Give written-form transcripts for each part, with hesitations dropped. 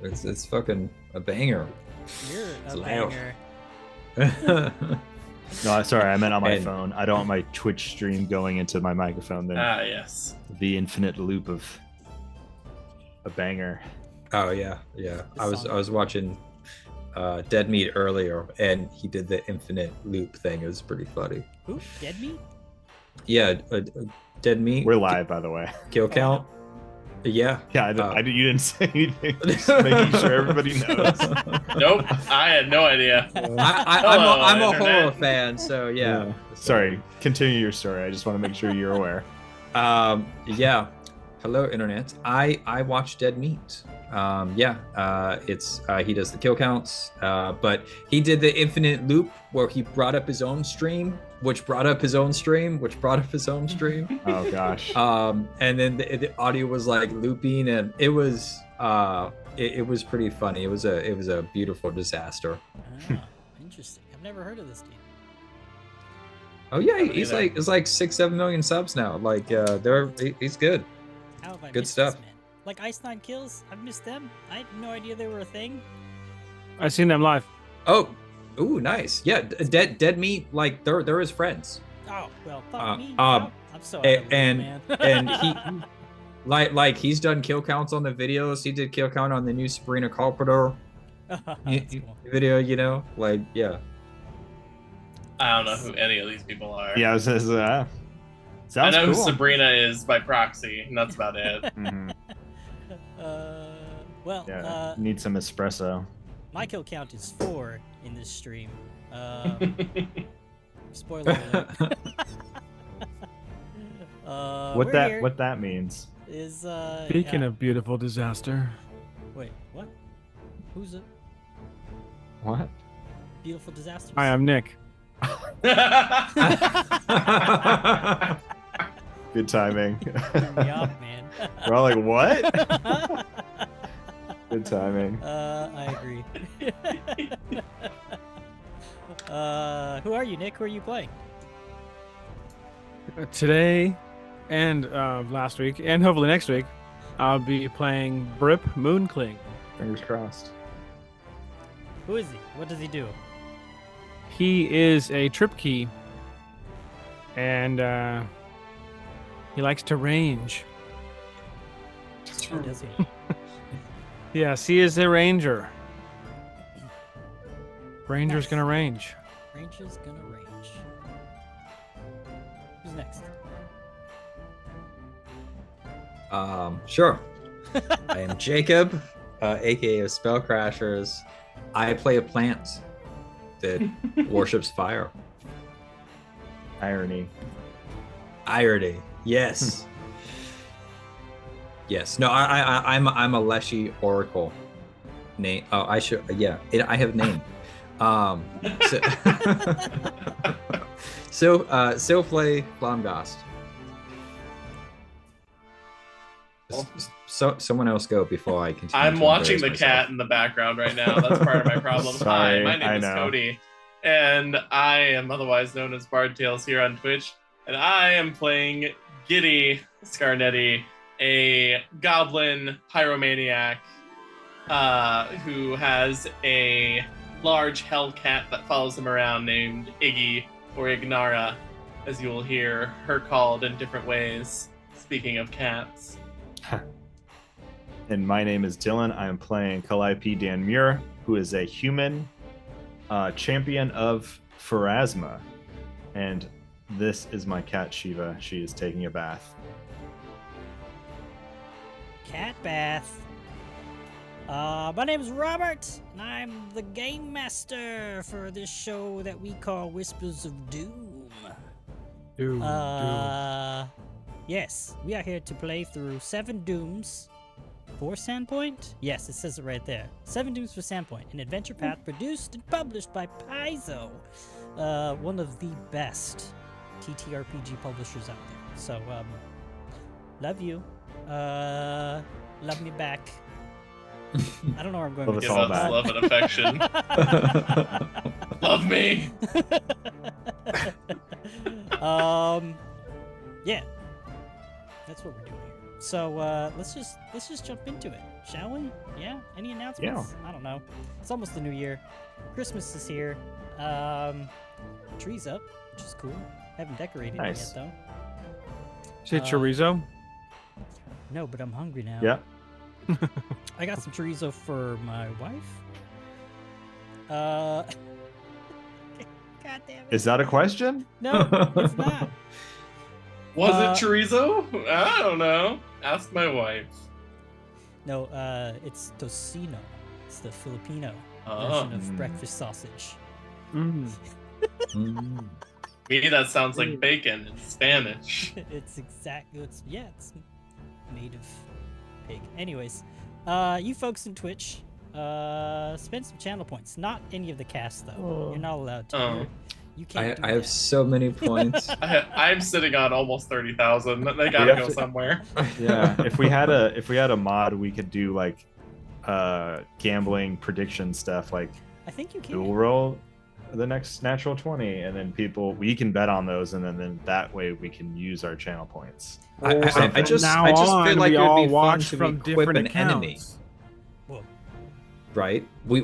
It's fucking a banger. You're It's a loud. banger. No, sorry, I meant on my And- phone. I don't want my Twitch stream going into my microphone. Then Yes. the infinite loop of a banger. Oh yeah. I was watching Dead Meat earlier, and he did the infinite loop thing. It was pretty funny. Who? Dead meat? Yeah, Dead Meat. We're live, by the way. Kill count. Yeah. Yeah, you didn't say anything. Just making sure everybody knows. Nope. I had no idea. I'm a Internet. horror fan, so yeah. Sorry, continue your story. I just want to make sure you're aware. Yeah. Hello, internet. I watch Dead Meat. It's he does the kill counts, but he did the infinite loop where he brought up his own stream, which brought up his own stream, which brought up his own stream. Oh gosh. And then the audio was like looping, and it was pretty funny. It was a beautiful disaster. Ah, interesting. I've never heard of this game. Oh yeah, Haven't he's either. like 6-7 million subs now. Like he's good. How have I Good missed stuff. This, man? Like Ice Nine Kills, I've missed them. I had no idea they were a thing. I've seen them live. Oh, ooh, nice. Yeah, Dead Meat, like they're his friends. Oh well, fuck me. I'm so out of the loop, and man. and he like he's done kill counts on the videos. He did kill count on the new Sabrina Carpenter That's cool. video. You know, like yeah. I don't know who any of these people are. Yeah, it says I sounds know cool. who Sabrina is by proxy, and that's about it. Mhm. Yeah, need some espresso. My kill count is 4 in this stream. Spoiler alert. What that means? Is Speaking yeah. of beautiful disaster. Wait, what? Who's it? What? Beautiful disasters. Hi, I'm Nick. Good timing. Yeah, man. We're all like, what? Good timing. I agree. Who are you, Nick? Who are you playing? Today and last week, and hopefully next week, I'll be playing Brip Mooncling. Fingers crossed. Who is he? What does he do? He is a trip key, and he likes to range. Oh, does he? Yes, he is a ranger. Ranger's gonna range. Ranger's gonna range. Who's next? Sure. I am Jacob, aka Spellcrashers. I play a plant that worships fire. Irony. Irony. Yes. Yes. No, I'm a Leshy Oracle. Name. Oh, I should. Yeah, I have name. So play Flamgast. So someone else go before I continue. I'm to watching the embarrass myself. cat in the background right now. That's part of my problem. Hi, Sorry, my name I is know. Cody, and I am otherwise known as Bardtails here on Twitch, and I am playing Giddy Scarnetti, a goblin pyromaniac who has a large hell cat that follows him around named Iggy or Ignara, as you will hear her called in different ways. Speaking of cats. And my name is Dylan. I am playing Calliope Dan Muir, who is a human champion of Pharasma. And this is my cat Shiva. She is taking a bath. Cat bath. My name's Robert, and I'm the game master for this show that we call Whispers of Doom. Doom. Yes, we are here to play through 7 Dooms for Sandpoint. Yes, it says it right there. 7 Dooms for Sandpoint, an adventure path produced and published by Paizo, one of the best ttrpg publishers out there. So, love you. Love me back. I don't know where I'm going Love with us Give all us back. love and affection. Love me. Yeah, that's what we're doing here. So let's just jump into it, shall we? Yeah. Any announcements? I don't know. It's almost the new year. Christmas is here. Tree's up, which is cool. Haven't decorated it yet though. Is it chorizo? No, but I'm hungry now. Yeah. I got some chorizo for my wife. God damn it. Is that a question? No, it's not. Was it chorizo? I don't know. Ask my wife. No, it's tocino. It's the Filipino version of breakfast sausage. Me, that sounds like bacon in Spanish. It's made of pig. Anyways, you folks in Twitch, spend some channel points. Not any of the cast though. You're not allowed to. You can't. I have so many points. I'm sitting on almost 30,000. They gotta go somewhere. Yeah. If we had a mod, we could do like gambling prediction stuff, like I think you can. dual roll the next natural 20, and then we can bet on those, and then that way we can use our channel points. I just feel like it would be fun to equip an enemy. Whoa. Right? We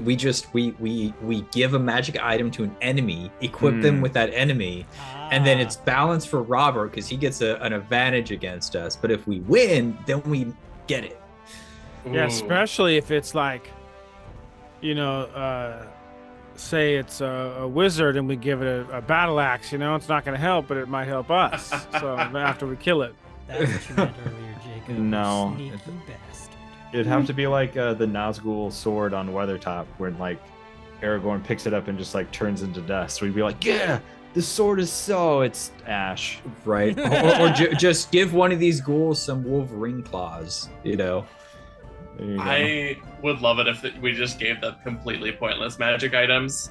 give a magic item to an enemy, equip them with that enemy, and then it's balanced for Robert because he gets an advantage against us. But if we win, then we get it. Yeah, especially if it's like, say it's a wizard and we give it a battle axe, it's not going to help, but it might help us. So after we kill it. That's what you meant earlier, Jacob. No. Sneaky bastard. It'd have to be like the Nazgul sword on Weathertop, where like Aragorn picks it up and just like turns into dust. We'd be like, yeah, the sword is it's ash. Right. or just give one of these ghouls some Wolverine claws, I would love it if we just gave them completely pointless magic items.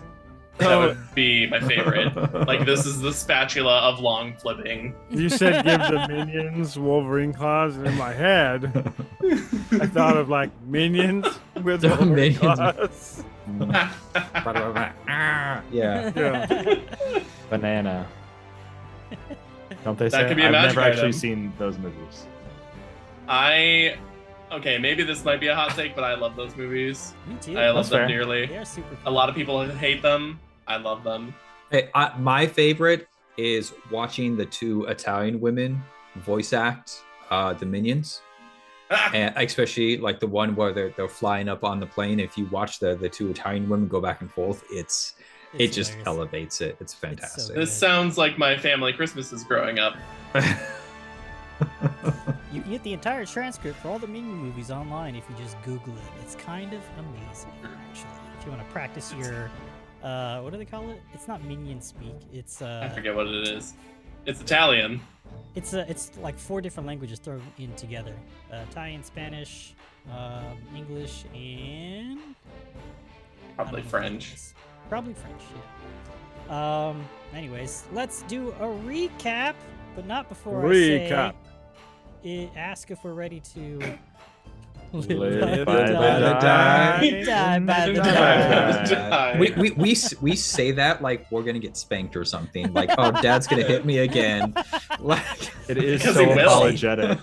That would be my favorite. Like, this is the spatula of long flipping. You said give the minions Wolverine claws, and in my head, I thought of like minions with Wolverine claws. Yeah. Banana. Don't they That say? could be a I've magic never actually item. seen those movies. Okay, maybe this might be a hot take, but I love those movies. Me too. I love That's them fair. dearly. They are super A fun. lot of people hate them. I love them. Hey, my favorite is watching the two Italian women voice act the minions, and especially like the one where they're flying up on the plane. If you watch the two Italian women go back and forth, it just hilarious. elevates it. It's fantastic. This sounds like my family Christmases growing up. You can get the entire transcript for all the Minion movies online if you just Google it. It's kind of amazing, actually. If you want to practice your, what do they call it? It's not Minion speak. It's I forget what it is. It's Italian. It's like 4 different languages thrown in together: Italian, Spanish, English, and I Probably don't know what French. it is. Probably French. Yeah. Anyways, let's do a recap, but not before Recap. I say, ask if we're ready to Live by the die. Die by the Die. die. we say that like we're gonna get spanked or something. Like, oh, Dad's gonna hit me again. Like, It is Because so he will. apologetic.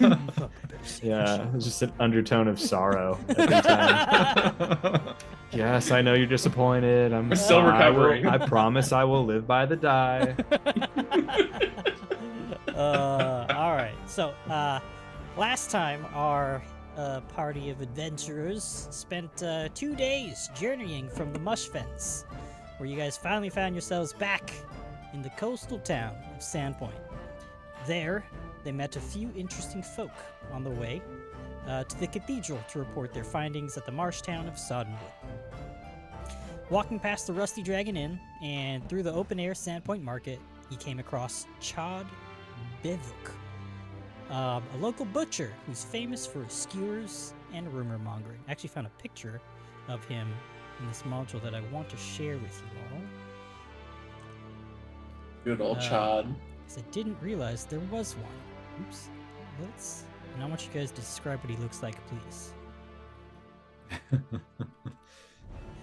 Yeah, it's just an undertone of sorrow every time. Yes, I know you're disappointed. We're still recovering. I promise I will live by the die. All right. So, last time our party of adventurers spent 2 days journeying from the Mush Fence, where you guys finally found yourselves back in the coastal town of Sandpoint. There, they met a few interesting folk on the way to the cathedral to report their findings at the marsh town of Soddenwood. Walking past the Rusty Dragon Inn and through the open-air Sandpoint Market, you came across Chad Bevuk, a local butcher who's famous for his skewers and rumor mongering. I actually found a picture of him in this module that I want to share with you all. Good old Chad. Because I didn't realize there was one. Oops. And I want you guys to describe what he looks like, please.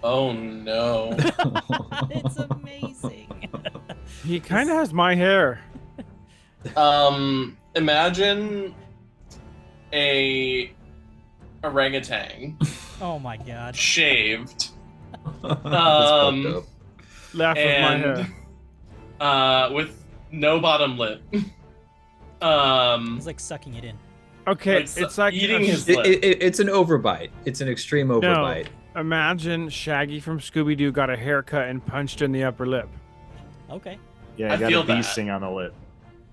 Oh no. It's amazing. He kind of has my hair. Imagine a orangutan Oh my god. shaved. That's fucked up. Laugh with my hair. With no bottom lip. He's like sucking it in. Okay, like, it's like eating a his It, lip. it's an overbite. It's an extreme overbite. Imagine Shaggy from Scooby-Doo got a haircut and punched in the upper lip. Okay. Yeah, I you got feel a bee sting on the lip.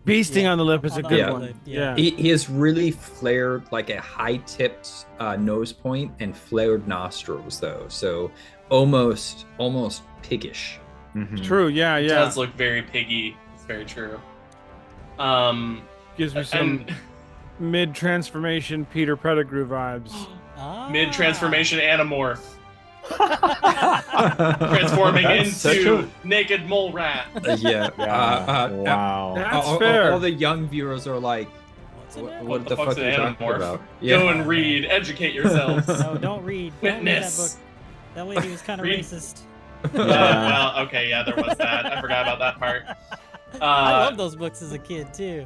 Beasting Yeah, on the lip is on a the good upper one. lip, Yeah. He has really flared, like a high-tipped nose point and flared nostrils, though. So almost piggish. Mhm. True. Yeah. It Yeah. does look very piggy. It's very true. Gives me some And mid-transformation Peter Pettigrew vibes. Ah. mid-transformation anamorph. Transforming That's such into a- naked mole rat. Yeah. Wow. That's all, fair. all the young viewers are like, What's in there? what the fuck's fuck are an you talking anamorph? about? Go and read. Educate yourselves. No, don't read. Don't read that Witness. book. That lady was kind of Read. racist. Well, okay, yeah, there was that. I forgot about that part. I love those books as a kid too.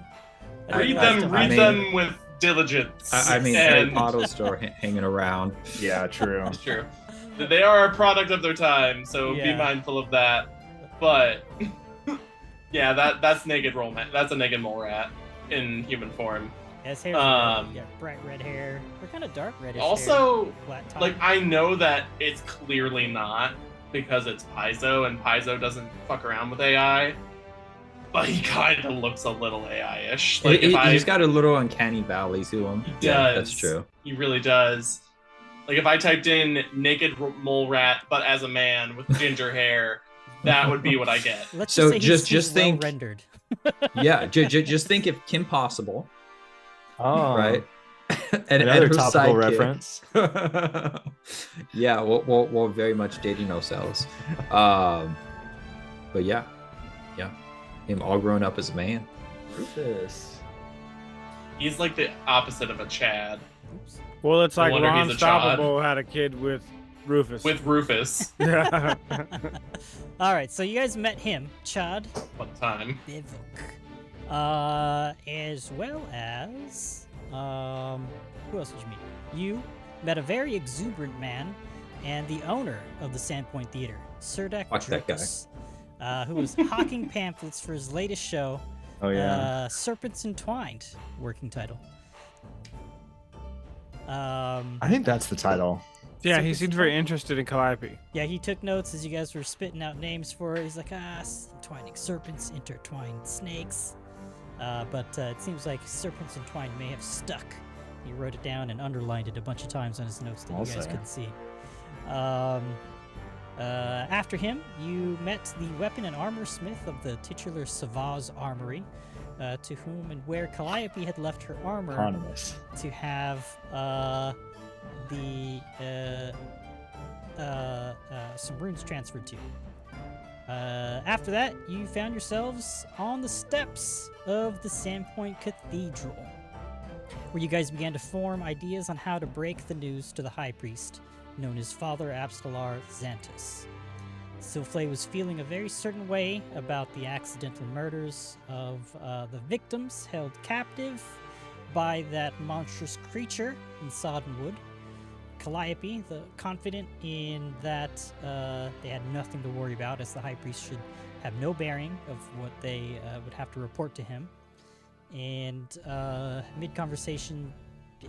I Read didn't them. realize Read mean- them with diligence. I mean, Harry and Potter's still hanging around. Yeah, true. it's true. They are a product of their time, so be Yeah. mindful of that. But yeah, that's naked mole rat. That's a naked mole rat in human form. Yeah, his hair's bright red hair. Or kind of dark reddish Also, hair. Flat top. like I know that it's clearly not because it's Paizo, and Paizo doesn't fuck around with AI. But he kind of looks a little AI-ish. Like He's got a little uncanny valley to him. He Yeah, does. that's true. He really does. Like if I typed in naked mole rat, but as a man with ginger hair, that would be what I get. Let's So say just he's think- well rendered. Yeah, just think if Kim Possible, Oh, right? and Another her topical sidekick. reference. Yeah, we're very much dating ourselves. But yeah, him all grown up as a man. Rufus. He's like the opposite of a Chad Oops. Well, it's like wonder Ron he's a child. Stoppable had a kid with Rufus. with Rufus. Yeah. All right, so you guys met him, Chad One time. Bivok, as well as who else did you meet? You met a very exuberant man and the owner of the Sandpoint Theater, Serdek Watch that guy. Drukus, who was hawking pamphlets for his latest show, Oh yeah. Serpents Entwined, working title. I think that's the title. Yeah, he seemed very interested in Calliope. Yeah, he took notes as you guys were spitting out names for it. He's like, entwining serpents, intertwined snakes. But it seems like serpents entwined may have stuck. He wrote it down and underlined it a bunch of times on his notes that I'll you guys say. couldn't see. After him, you met the weapon and armor smith of the titular Savaz Armory, to whom and where Calliope had left her armor Eponymous. to have some runes transferred to. After that, you found yourselves on the steps of the Sandpoint Cathedral, where you guys began to form ideas on how to break the news to the High Priest, known as Father Abstelar Xantus. Silflay was feeling a very certain way about the accidental murders of the victims held captive by that monstrous creature in Soddenwood. Calliope, confident in that they had nothing to worry about, as the High Priest should have no bearing of what they would have to report to him. And mid-conversation,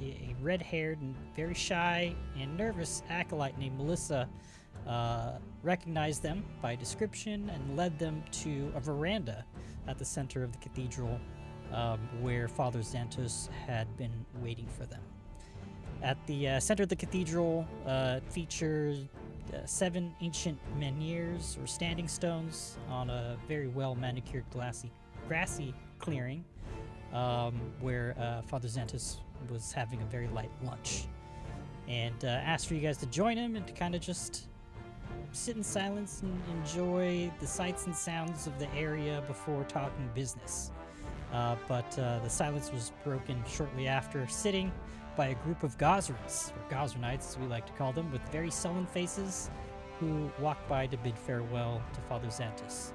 a red-haired and very shy and nervous acolyte named Melissa recognized them by description and led them to a veranda at the center of the cathedral, where Father Xantus had been waiting for them. At the center of the cathedral, it features 7 ancient menhirs or standing stones on a very well manicured grassy clearing, where Father Xantus was having a very light lunch, and asked for you guys to join him and to kind of just sit in silence and enjoy the sights and sounds of the area before talking business. But the silence was broken shortly after, sitting by a group of Gozrans, or Gozranites as we like to call them, with very sullen faces, who walked by to bid farewell to Father Xantus.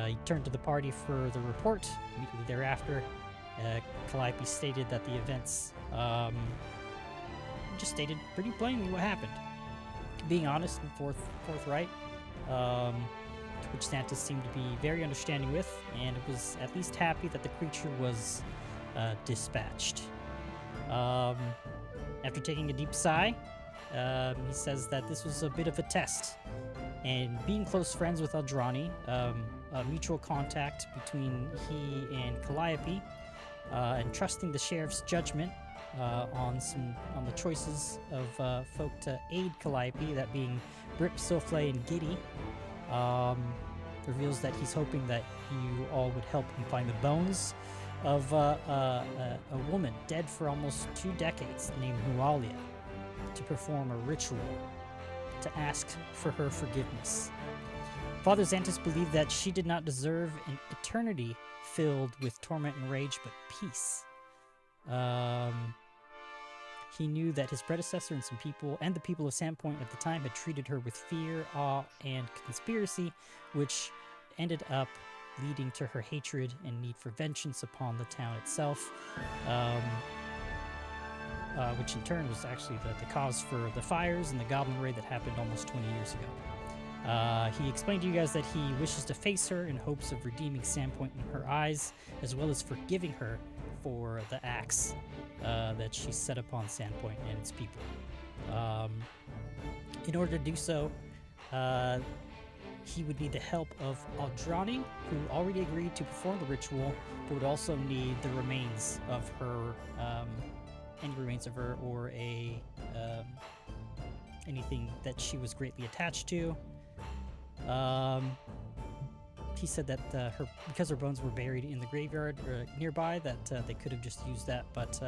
He turned to the party for the report. Immediately thereafter, Calliope stated that the events just stated pretty plainly what happened. Being honest and forthright, which Santos seemed to be very understanding with, and was at least happy that the creature was dispatched. After taking a deep sigh, he says that this was a bit of a test, and being close friends with Eldrani, a mutual contact between he and Calliope, and trusting the sheriff's judgment on the choices of folk to aid Calliope, that being Brip, Silflay, and Giddy, reveals that he's hoping that you all would help him find the bones of a woman dead for almost 2 decades named Mualia, to perform a ritual to ask for her forgiveness. Father Xantus believed that she did not deserve an eternity filled with torment and rage, but peace. He knew that his predecessor and the people of Sandpoint at the time had treated her with fear, awe, and conspiracy, which ended up leading to her hatred and need for vengeance upon the town itself, which in turn was actually the cause for the fires and the goblin raid that happened almost 20 years ago. He explained to you guys that he wishes to face her in hopes of redeeming Sandpoint in her eyes, as well as forgiving her for the acts that she set upon Sandpoint and its people. In order to do so, he would need the help of Aldrani, who already agreed to perform the ritual, but would also need the remains of her, any remains of her, or anything that she was greatly attached to. He said that because her bones were buried in the graveyard nearby, that they could have just used that. But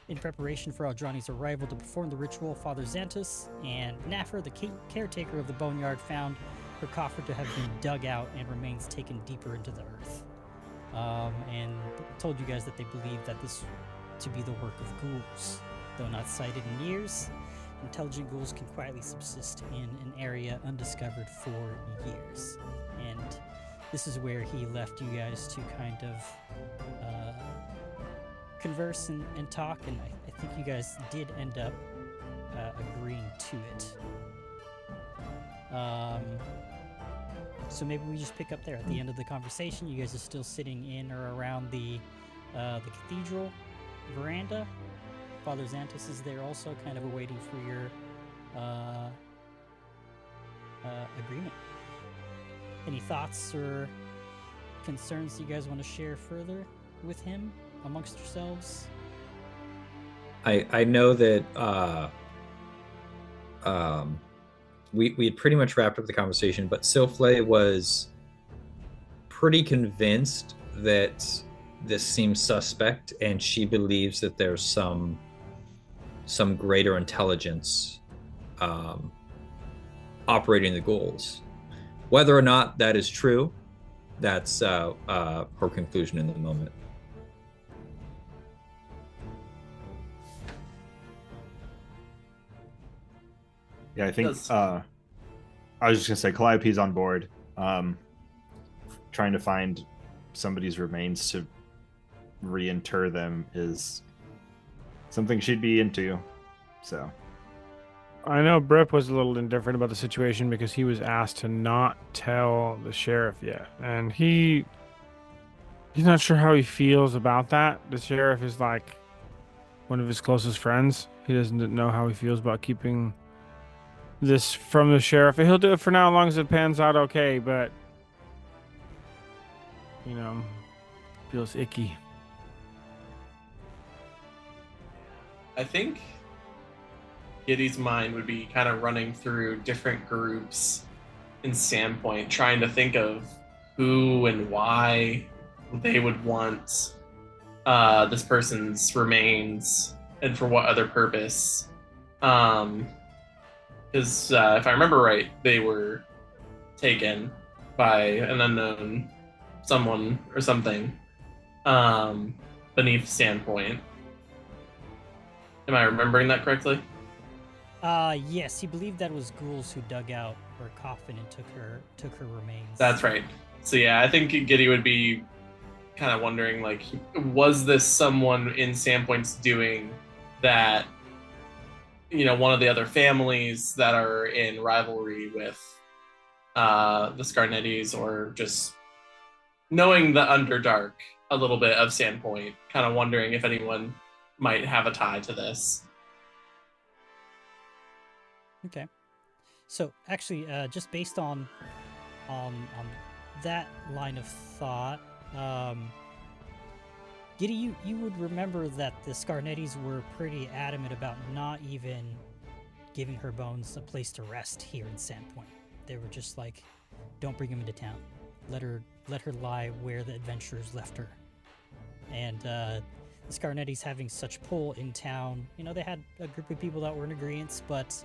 in preparation for Aldrani's arrival to perform the ritual, Father Xantus and Naffer, the caretaker of the boneyard, found her coffer to have been dug out and remains taken deeper into the earth. And told you guys that they believe that this to be the work of ghouls. Though not sighted in years, intelligent ghouls can quietly subsist in an area undiscovered for years. And this is where he left you guys to kind of converse and talk, and I think you guys did end up agreeing to it. So maybe we just pick up there at the end of the conversation. You guys are still sitting in or around the cathedral veranda. Father Xantus is there also, kind of awaiting for your agreement. Any thoughts or concerns you guys want to share further with him amongst yourselves? I know that we had pretty much wrapped up the conversation, but Silflay was pretty convinced that this seems suspect, and she believes that there's some greater intelligence operating the ghouls. Whether or not that is true, that's her conclusion in the moment. Yeah, I think I was just gonna say Calliope's on board, trying to find somebody's remains to reinter them is something she'd be into. So I know Brip was a little indifferent about the situation because he was asked to not tell the sheriff yet, and he's not sure how he feels about that. The sheriff is like one of his closest friends. He doesn't know how he feels about keeping this from the sheriff. He'll do it for now as long as it pans out okay, but feels icky. I think Giddy's mind would be kind of running through different groups in Sandpoint, trying to think of who and why they would want this person's remains and for what other purpose. Because if I remember right, they were taken by an unknown someone or something beneath Sandpoint. Am I remembering that correctly? Yes, he believed that it was ghouls who dug out her coffin and took her remains. That's right. So yeah, I think Giddy would be kind of wondering, like, was this someone in Sandpoint's doing that, one of the other families that are in rivalry with the Scarnettis, or just knowing the Underdark a little bit of Sandpoint, kind of wondering if anyone might have a tie to this. Okay. So actually, just based on that line of thought, Giddy, you would remember that the Scarnettis were pretty adamant about not even giving her bones a place to rest here in Sandpoint. They were just like, don't bring him into town. Let her lie where the adventurers left her. And the Scarnettis having such pull in town, they had a group of people that were in agreement, but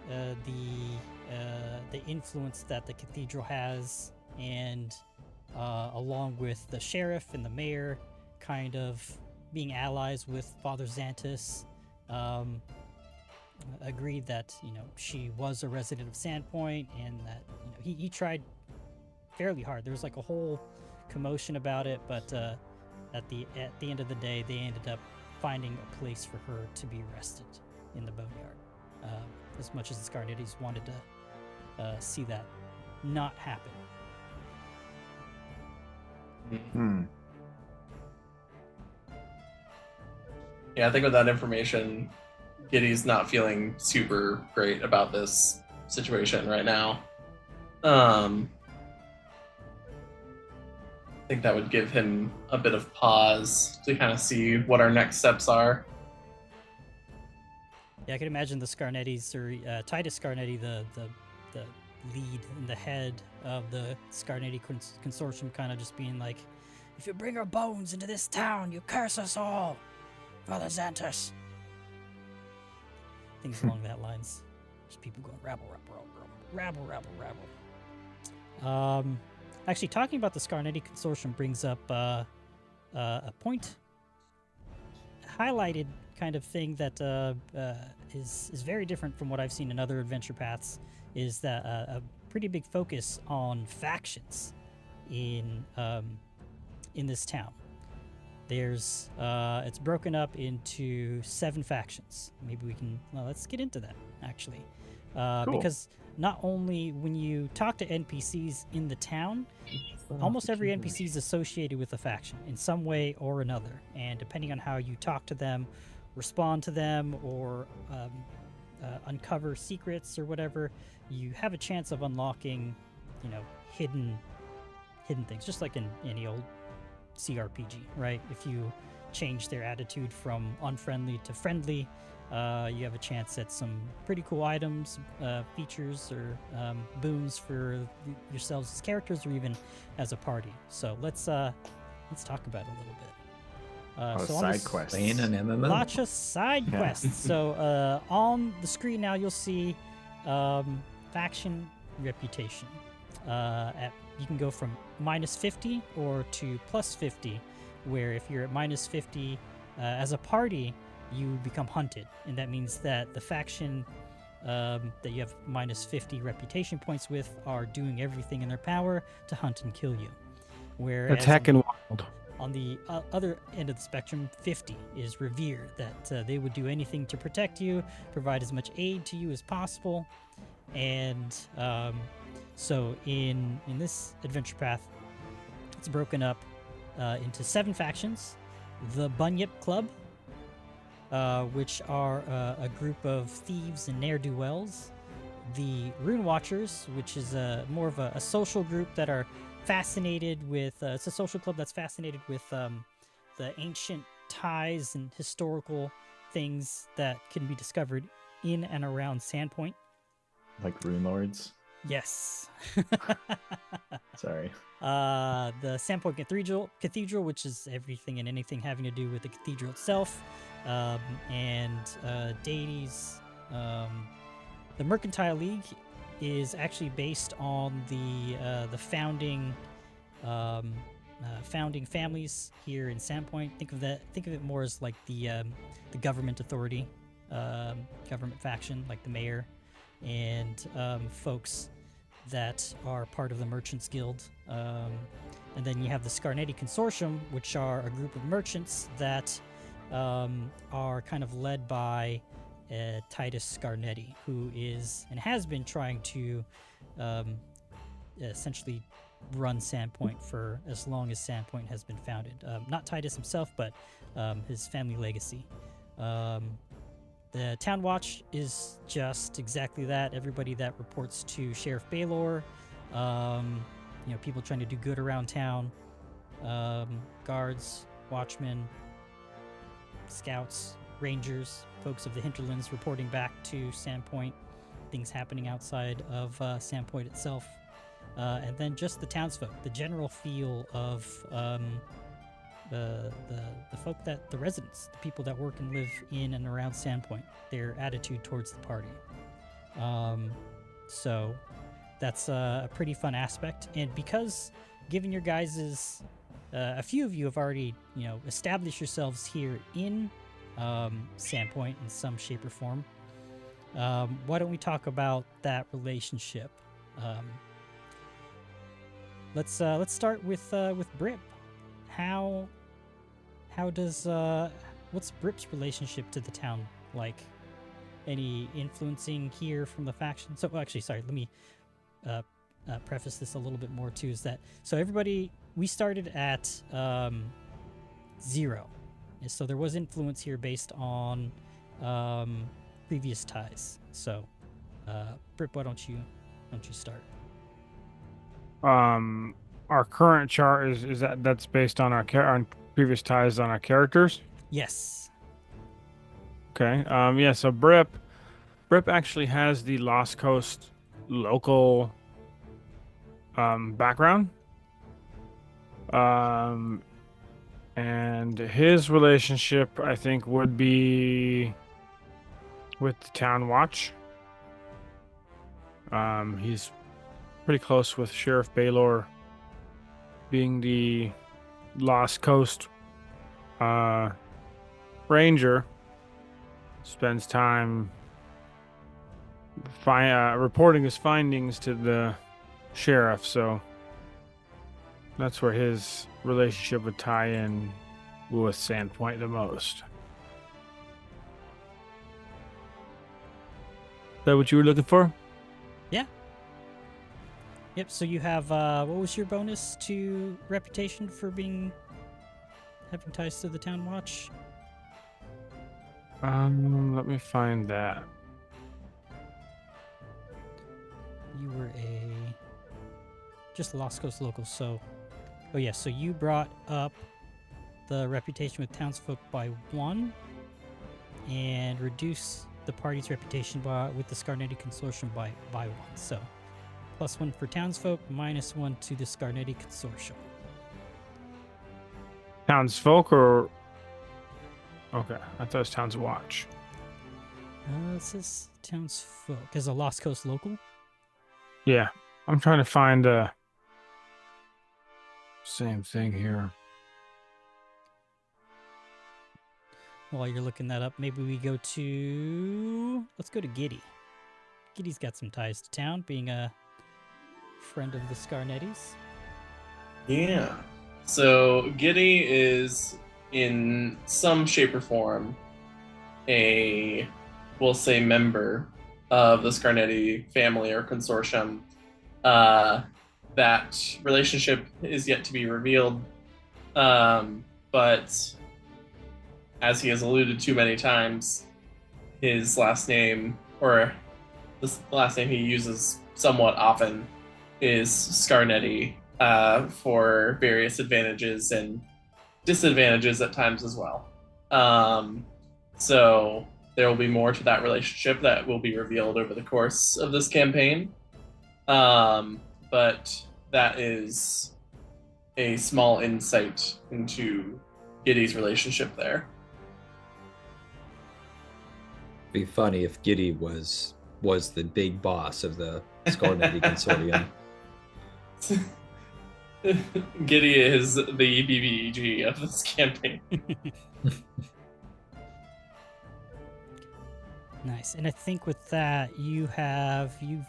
the influence that the cathedral has, and along with the sheriff and the mayor kind of being allies with Father Xantus, agreed that she was a resident of Sandpoint, and that he tried fairly hard. There was like a whole commotion about it, but at the end of the day, they ended up finding a place for her to be arrested in the boneyard. As much as the Scarnettis wanted to see that not happen. Yeah, I think with that information, Giddy's not feeling super great about this situation right now. I think that would give him a bit of pause to kind of see what our next steps are. Yeah, I can imagine the Scarnettis, or Titus Scarnetti, the lead and the head of the Scarnetti consortium, kind of just being like, if you bring our bones into this town, you curse us all, Father Xantus. Things along that lines. Just people going rabble, rabble. Actually, talking about the Scarnetti consortium brings up a point, highlighted kind of thing that is very different from what I've seen in other adventure paths, is that a pretty big focus on factions in this town. There's it's broken up into 7 factions. Maybe we can let's get into that actually, Cool. because not only when you talk to NPCs in the town, almost every NPC is associated with a faction in some way or another, and depending on how you talk to them, respond to them, or uncover secrets or whatever, you have a chance of unlocking, hidden things, just like in any old CRPG, right? If you change their attitude from unfriendly to friendly, you have a chance at some pretty cool items, features, or boons for yourselves as characters, or even as a party. So let's talk about it a little bit. So side quests. Playing an MMO. Lots of side quests. So on the screen now, you'll see faction reputation. You can go from -50 or to +50, where if you're at -50 as a party, you become hunted, and that means that the faction that you have -50 reputation points with are doing everything in their power to hunt and kill you. Whereas Attack and wild. on the other end of the spectrum, 50 is revered, that they would do anything to protect you, provide as much aid to you as possible. And so in this adventure path, it's broken up into 7 factions. The Bunyip Club, which are a group of thieves and ne'er-do-wells. The Rune Watchers, which is more of a social group that are fascinated with, it's a social club that's fascinated with the ancient ties and historical things that can be discovered in and around Sandpoint. Like Rune Lords? Yes. Sorry. The Sandpoint Cathedral, which is everything and anything having to do with the cathedral itself, and deities. The Mercantile League is actually based on the founding families here in Sandpoint. Think of it more as like the government authority, government faction, like the mayor, and folks that are part of the Merchants Guild. And then you have the Scarnetti Consortium, which are a group of merchants that are kind of led by Titus Scarnetti, who is and has been trying to essentially run Sandpoint for as long as Sandpoint has been founded. Not Titus himself, but his family legacy. The Town Watch is just exactly that. Everybody that reports to Sheriff Baylor, people trying to do good around town, guards, watchmen, scouts, rangers, folks of the hinterlands reporting back to Sandpoint, things happening outside of Sandpoint itself, and then just the townsfolk, the general feel of the folk the residents, the people that work and live in and around Sandpoint, their attitude towards the party. So that's a pretty fun aspect, and because given your guys's a few of you have already established yourselves here in Sandpoint in some shape or form, why don't we talk about that relationship? Let's start with Brip. How does what's Brip's relationship to the town like? Any influencing here from the faction? So actually, sorry, let me preface this a little bit more too. Is that so? Everybody, we started at 0, and so there was influence here based on previous ties. So, Brip, why don't you start? Our current chart is that's based on on previous ties on our characters. Yes. Okay. Yeah. So Brip actually has the Lost Coast local background. And his relationship, I think, would be with the Town Watch. He's pretty close with Sheriff Baylor, being the Lost Coast ranger. Spends time reporting his findings to the sheriff, so that's where his relationship would tie in with Sandpoint the most. Is that what you were looking for? Yeah. Yep, so you have, what was your bonus to reputation for having ties to the Town Watch? Let me find that. You were just Lost Coast local, so... Oh yeah, so you brought up the reputation with townsfolk by 1, and reduce the party's reputation with the Scarnetti Consortium by 1, so... +1 for townsfolk, -1 to the Scarnetti Consortium. Townsfolk or... Okay, I thought it was Town's Watch. It says townsfolk. As a Lost Coast local? Yeah, I'm trying to find the same thing here. While you're looking that up, maybe we go to... Let's go to Giddy. Giddy's got some ties to town, being a friend of the Scarnettis. Yeah. So Giddy is in some shape or form we'll say, member of the Scarnetti family or consortium. That relationship is yet to be revealed. But as he has alluded to many times, his last name, or the last name he uses somewhat often, is Scarnetti, for various advantages and disadvantages at times as well. So there will be more to that relationship that will be revealed over the course of this campaign. But that is a small insight into Giddy's relationship there. Be funny if Giddy was the big boss of the Scarnetti Consortium. Giddy is the BBEG of this campaign. Nice. And I think with that, you've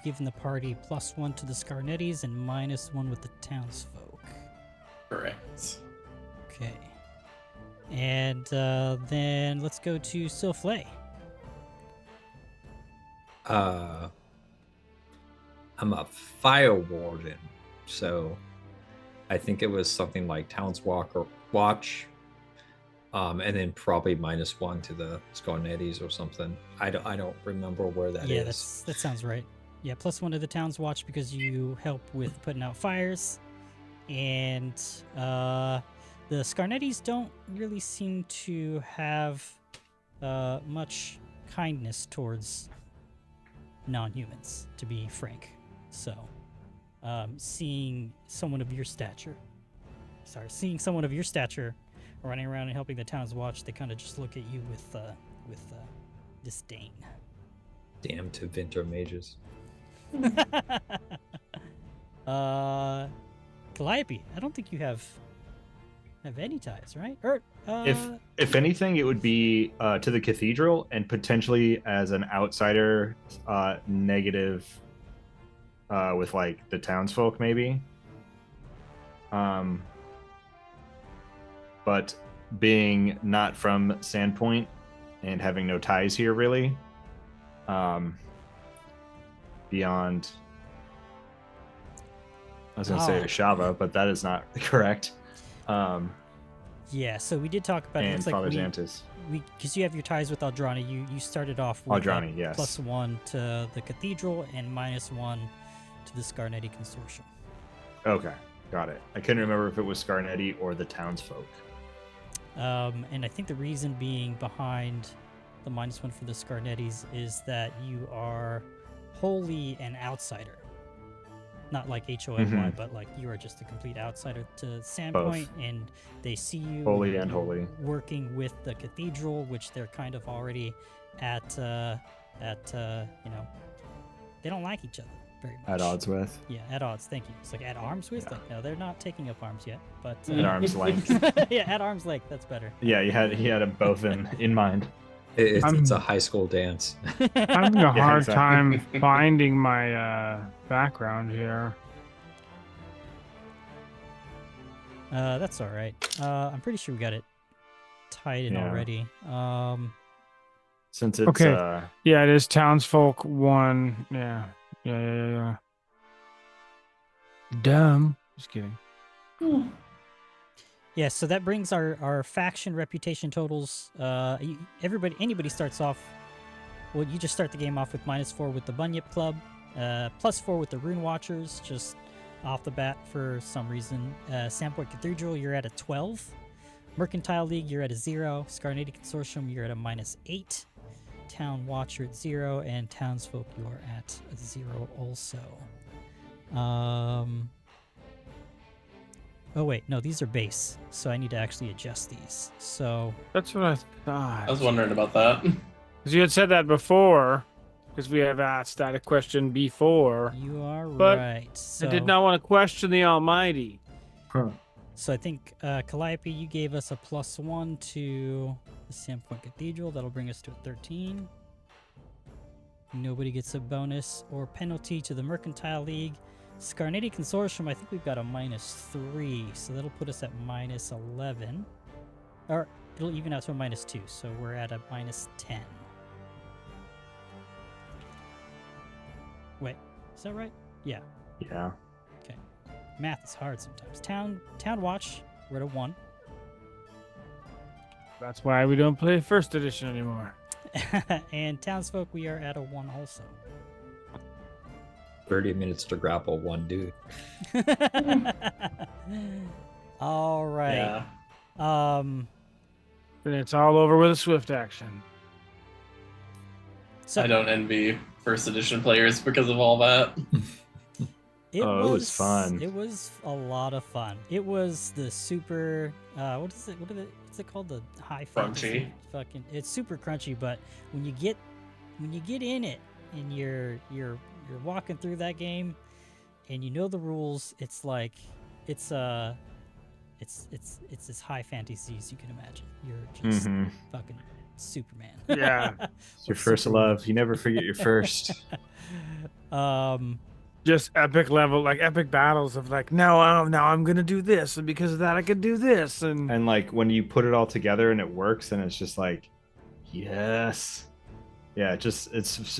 given the party +1 to the Scarnettis and -1 with the townsfolk. Correct. Okay. And then let's go to Silflay. I'm a fire warden, so I think it was something like Townswalker Watch, and then probably -1 to the Scarnettis or something. I don't remember where that Yeah, is. that sounds right. Yeah, +1 to the town's watch because you help with putting out fires, and the Scarnettis don't really seem to have much kindness towards non-humans, to be frank. So, seeing someone of your stature running around and helping the town's watch, they kind of just look at you with disdain. Damn to Vinter mages. Calliope, I don't think you have any ties, right? Or If anything, it would be to the cathedral and potentially as an outsider, negative with like the townsfolk, maybe. But being not from Sandpoint and having no ties here, really, beyond. I was gonna say Shava, but that is not correct. Yeah, so we did talk about it. And Looks like Father Xantus. because you have your ties with Aldrani, you started off with Aldrani, yes. +1 to the cathedral and -1 to the Scarnetti Consortium. Okay, got it. I couldn't remember if it was Scarnetti or the townsfolk. And I think the reason being behind the -1 for the Scarnettis is that you are wholly an outsider. Not like HOMY, but like you are just a complete outsider to Sandpoint, and they see you Holy and holy. working with the cathedral, which they're kind of already at you know, they don't like each other very much. At odds with. Yeah, at odds. Thank you. It's like at arms with. Like no, they're not taking up arms yet, but At arm's length. yeah, at arm's length. That's better. Yeah, he had them both in mind. It's a high school dance. I'm having a hard exactly. time finding my background here. That's all right. I'm pretty sure we got it tied in Yeah. already. Since it's Okay. Yeah, it is townsfolk 1. Yeah. Dumb. Just kidding. Yeah, so that brings our faction reputation totals. Anybody starts off. Well, you just start the game off with -4 with the Bunyip Club, +4 with the Rune Watchers, just off the bat for some reason. Sandpoint Cathedral, you're at a 12. Mercantile League, you're at a 0. Scarnati Consortium, you're at a -8. Town Watcher at 0, and Townsfolk, you are at a 0 also. Oh wait, no, these are base, so I need to actually adjust these. So That's what I thought. I was wondering about that. Because you had said that before, because we have asked that a question before. you are But right. So, I did not want to question the Almighty. So I think Calliope, you gave us a +1 to the Sandpoint Cathedral. That'll bring us to a 13. Nobody gets a bonus or penalty to the Mercantile League. Scarnati Consortium, I think we've got a -3, so that'll put us at -11. Or it'll even out to a -2, so we're at a -10. Wait, is that right? Yeah. Yeah. Math is hard sometimes. Town Watch, we're at a 1. That's why we don't play first edition anymore. And Townsfolk, we are at a 1 also. 30 minutes to grapple one dude. All right. Yeah. Then it's all over with a swift action. So I don't envy first edition players because of all that. it was fun. It was a lot of fun. It was the super what is it? What's it called? The high fantasy. Fucking it's super crunchy, but when you get in it and you're walking through that game and you know the rules, it's like it's as high fantasy as you can imagine. You're just fucking Superman. Yeah. It's your first love. You never forget your first. just epic level, like epic battles of like, now I'm gonna do this, and because of that I could do this, and like when you put it all together and it works, and it's just like, yes, yeah, it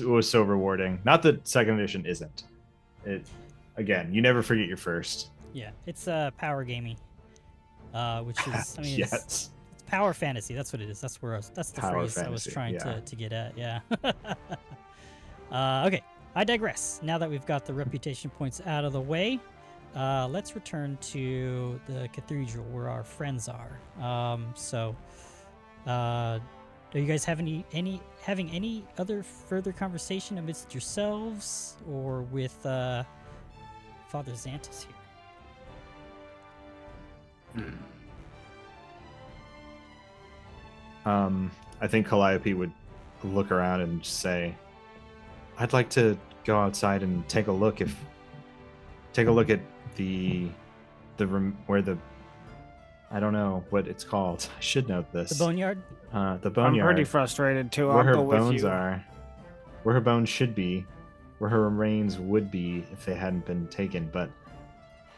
was so rewarding. Not that second edition isn't. It again, you never forget your first. Yeah, it's power gaming, which is, I mean, yes, it's power fantasy. That's what it is. That's that's the Power phrase I was fantasy, trying yeah. to get at. Yeah. Okay, I digress. Now that we've got the reputation points out of the way, let's return to the cathedral where our friends are. Do you guys have having any other further conversation amidst yourselves or with Father Xantus here? I think Calliope would look around and say, I'd like to go outside and take a look at where the, I don't know what it's called. I should know this. The boneyard? The boneyard. I'm pretty frustrated too. Where I'll her go with bones you. are, where her bones should be, where her remains would be if they hadn't been taken. But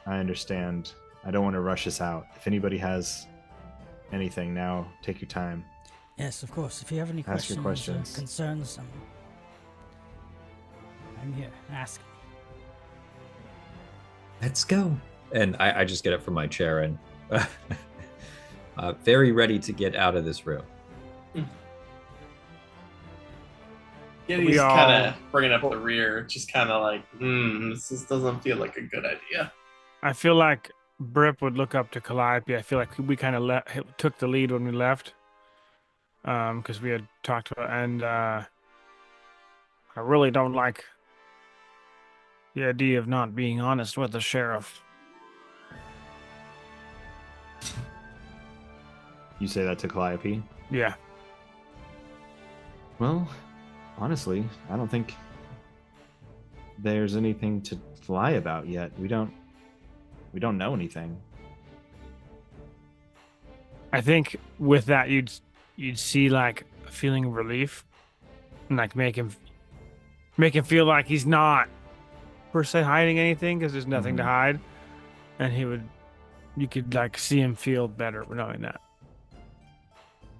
I understand. I don't want to rush us out. If anybody has anything now, take your time. Yes, of course. If you have any Ask your questions. or concerns, I'm here. Ask me. Let's go. And I just get up from my chair and very ready to get out of this room. Giddy's kind of bringing up the rear, just kind of like, this just doesn't feel like a good idea. I feel like Brip would look up to Calliope. I feel like we kind of took the lead when we left, because we had talked about, and I really don't like the idea of not being honest with the sheriff. You say that to Calliope? Yeah. Well, honestly, I don't think there's anything to lie about yet. We don't know anything. I think with that you'd see like a feeling of relief, and like make him feel like he's not per se hiding anything because there's nothing to hide, and you could like see him feel better knowing that.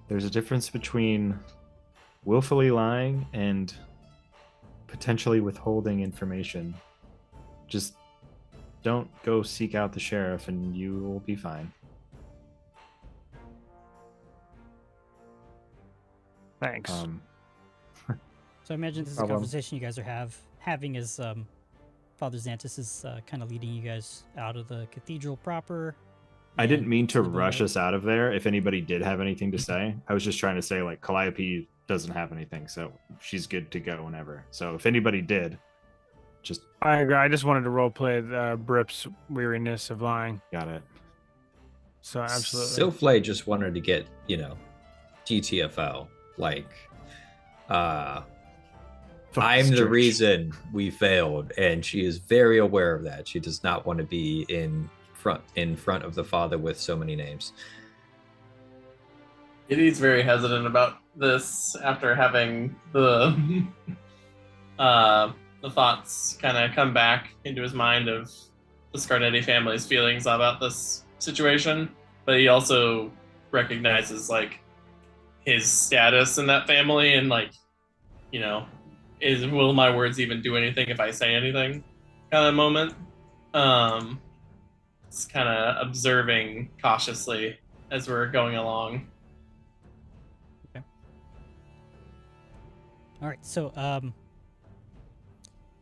There's a difference between willfully lying and potentially withholding information. Just don't go seek out the sheriff and you will be fine. Thanks. So I imagine this is a conversation you guys are having as Father Xantus is kind of leading you guys out of the cathedral proper. I didn't mean to rush us out of there. If anybody did have anything to say, I was just trying to say like Calliope doesn't have anything, so she's good to go whenever. So if anybody did, just I agree. I just wanted to roleplay Brip's weariness of lying. Got it. So absolutely. Silflay just wanted to get, GTFO. Like, I'm the reason we failed, and she is very aware of that. She does not want to be in front of the father with so many names. Giddy's very hesitant about this after having the thoughts kind of come back into his mind of the Scarnetti family's feelings about this situation, but he also recognizes like his status in that family and like, will my words even do anything if I say anything kind of moment. It's kind of observing cautiously as we're going along. Okay. All right. So,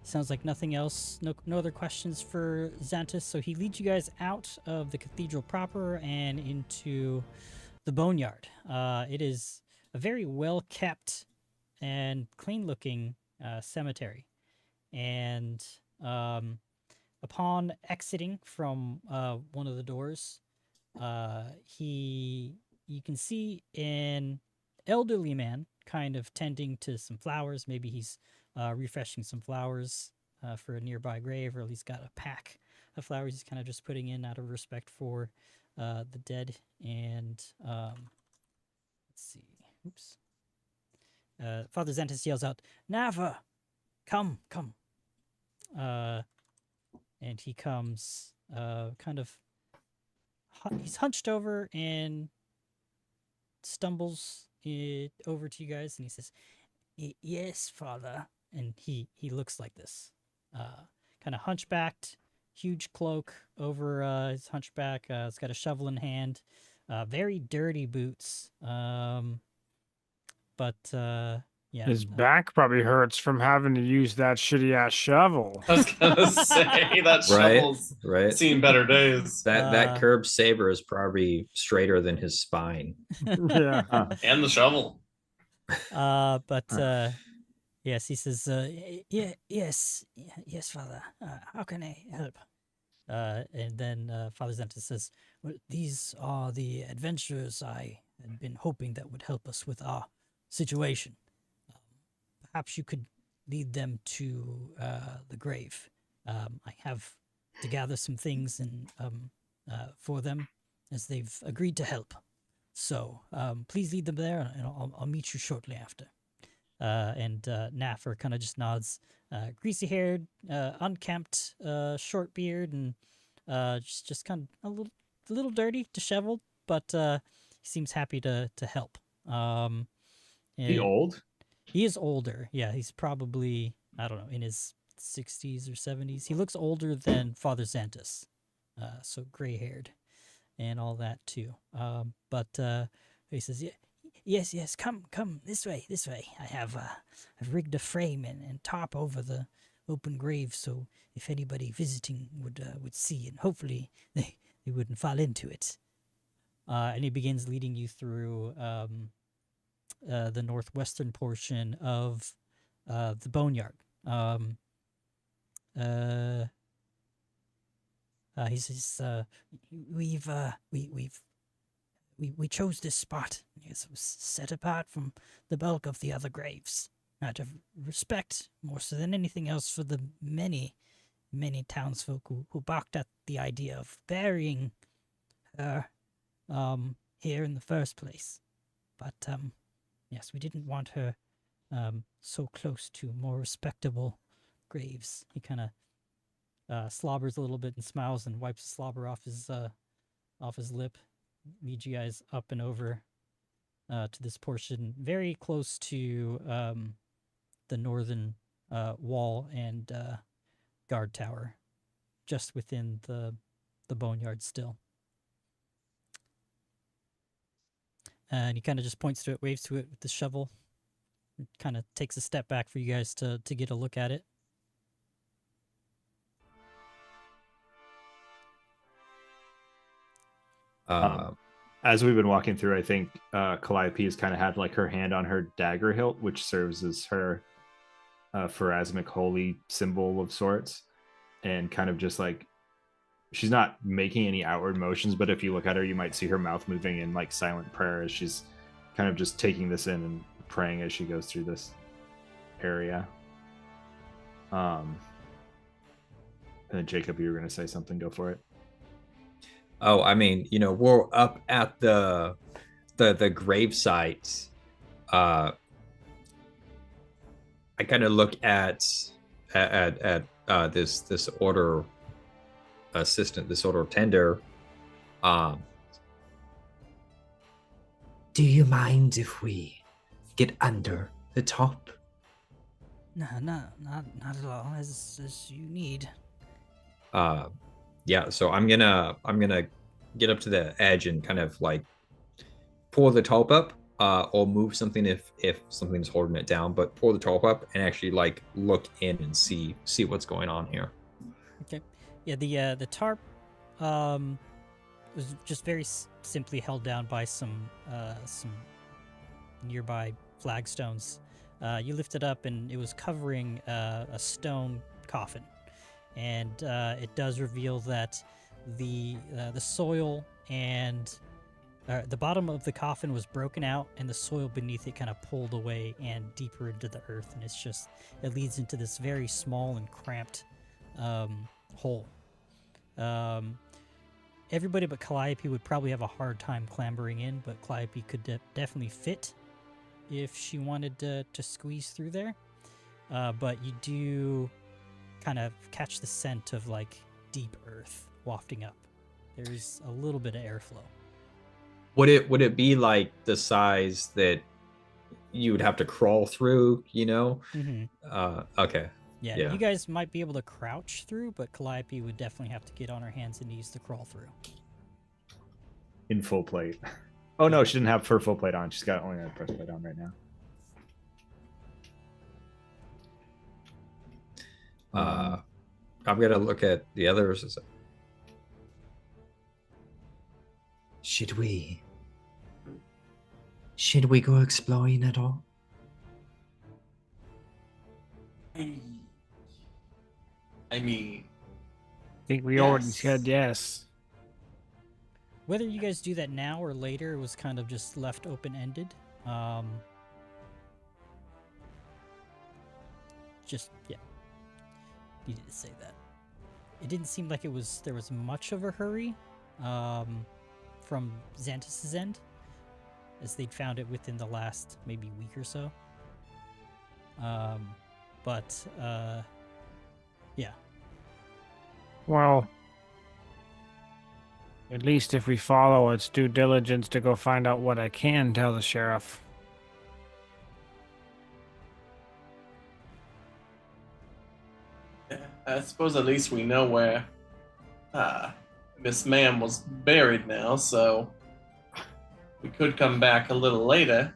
sounds like nothing else. No other questions for Xantus. So he leads you guys out of the cathedral proper and into the boneyard. It is a very well kept and clean looking cemetery, and upon exiting from one of the doors, you can see an elderly man kind of tending to some flowers. Maybe he's refreshing some flowers for a nearby grave, or at least got a pack of flowers he's kind of just putting in out of respect for the dead. And let's see. Oops. Father Xantus yells out, "Nava, come." and he comes he's hunched over and stumbles it over to you guys, and he says, Yes, father." And he looks like this, kind of hunchbacked, huge cloak over his hunchback. He's got a shovel in hand, very dirty boots. But yeah, His back probably hurts from having to use that shitty ass shovel. I was gonna say that Right, shovel's right. seen better days. That curved saber is probably straighter than his spine. Yeah. And the shovel. But yes, he says, yes, father. How can I help?" And then Father Zenta says, "Well, these are the adventurers I had been hoping that would help us with our situation. Perhaps you could lead them to the grave. I have to gather some things and for them, as they've agreed to help. So please lead them there, and I'll meet you shortly after." And Naffer kind of just nods. Greasy-haired, unkempt, short beard, and just kind of a little dirty, disheveled, but he seems happy to help. He old? He is older. Yeah, he's probably, I don't know, in his 60s or 70s. He looks older than Father Xantus, so gray-haired and all that too. But he says, Yes, come, this way. I've rigged a frame and tarp over the open grave, so if anybody visiting would see, and hopefully they wouldn't fall into it." And he begins leading you through the northwestern portion of the boneyard. He says, we chose this spot because it was set apart from the bulk of the other graves, out of respect, more so than anything else, for the many townsfolk who balked at the idea of burying her here in the first place. But yes, we didn't want her so close to more respectable graves. He kind of slobbers a little bit and smiles and wipes the slobber off his lip. Lead you guys up and over to this portion, very close to the northern wall and guard tower, just within the boneyard still. And he kind of just points to it, waves to it with the shovel, kind of takes a step back for you guys to get a look at it. As we've been walking through, I think Calliope has kind of had like her hand on her dagger hilt, which serves as her pharasmic holy symbol of sorts, and kind of just like, she's not making any outward motions, but if you look at her, you might see her mouth moving in like silent prayer as she's kind of just taking this in and praying as she goes through this area. And then Jacob, you were going to say something. Go for it. Oh, I mean, we're up at the grave sites. I kind of look at this order assistant, this order tender. Do you mind if we get under the top? No, not at all, as you need. Yeah, so I'm gonna get up to the edge and kind of like pull the tarp up, or move something if something's holding it down, but pull the tarp up and actually like look in and see what's going on here. Okay. Yeah, the tarp was just very simply held down by some nearby flagstones. You lift it up and it was covering a stone coffin. And it does reveal that the soil and the bottom of the coffin was broken out, and the soil beneath it kind of pulled away and deeper into the earth, and it leads into this very small and cramped hole. Everybody but Calliope would probably have a hard time clambering in, but Calliope could definitely fit if she wanted to squeeze through there. But you do kind of catch the scent of like deep earth wafting up. There's a little bit of airflow. Would it be like the size that you would have to crawl through? You know? Okay. Yeah, Yeah. you guys might be able to crouch through, but Calliope would definitely have to get on her hands and knees to crawl through. In full plate. Oh no, she didn't have her full plate on. She's got only a breastplate on right now. I'm gonna look at the others. Should we go exploring at all? I mean, I think we already Yes. said yes. Whether you guys do that now or later was kind of just left open-ended. Just, yeah. Needed to say that. It didn't seem like there was much of a hurry from Xanthus's end, as they'd found it within the last maybe week or so. Yeah. Well, at least if we follow its due diligence to go find out what I can tell the sheriff. I suppose at least we know where Miss Ma'am was buried now, so we could come back a little later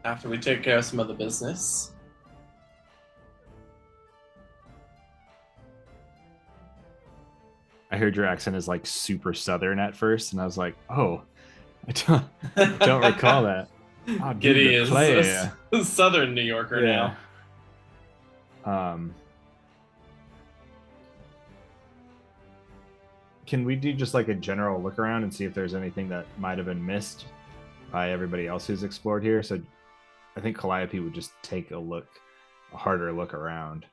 after we take care of some other business. I heard your accent is like super southern at first, and I was like, oh, I don't recall that. Oh, dude, Giddy the is play. a Southern New Yorker now. Can we do just like a general look around and see if there's anything that might have been missed by everybody else who's explored here? So I think Calliope would just take a harder look around.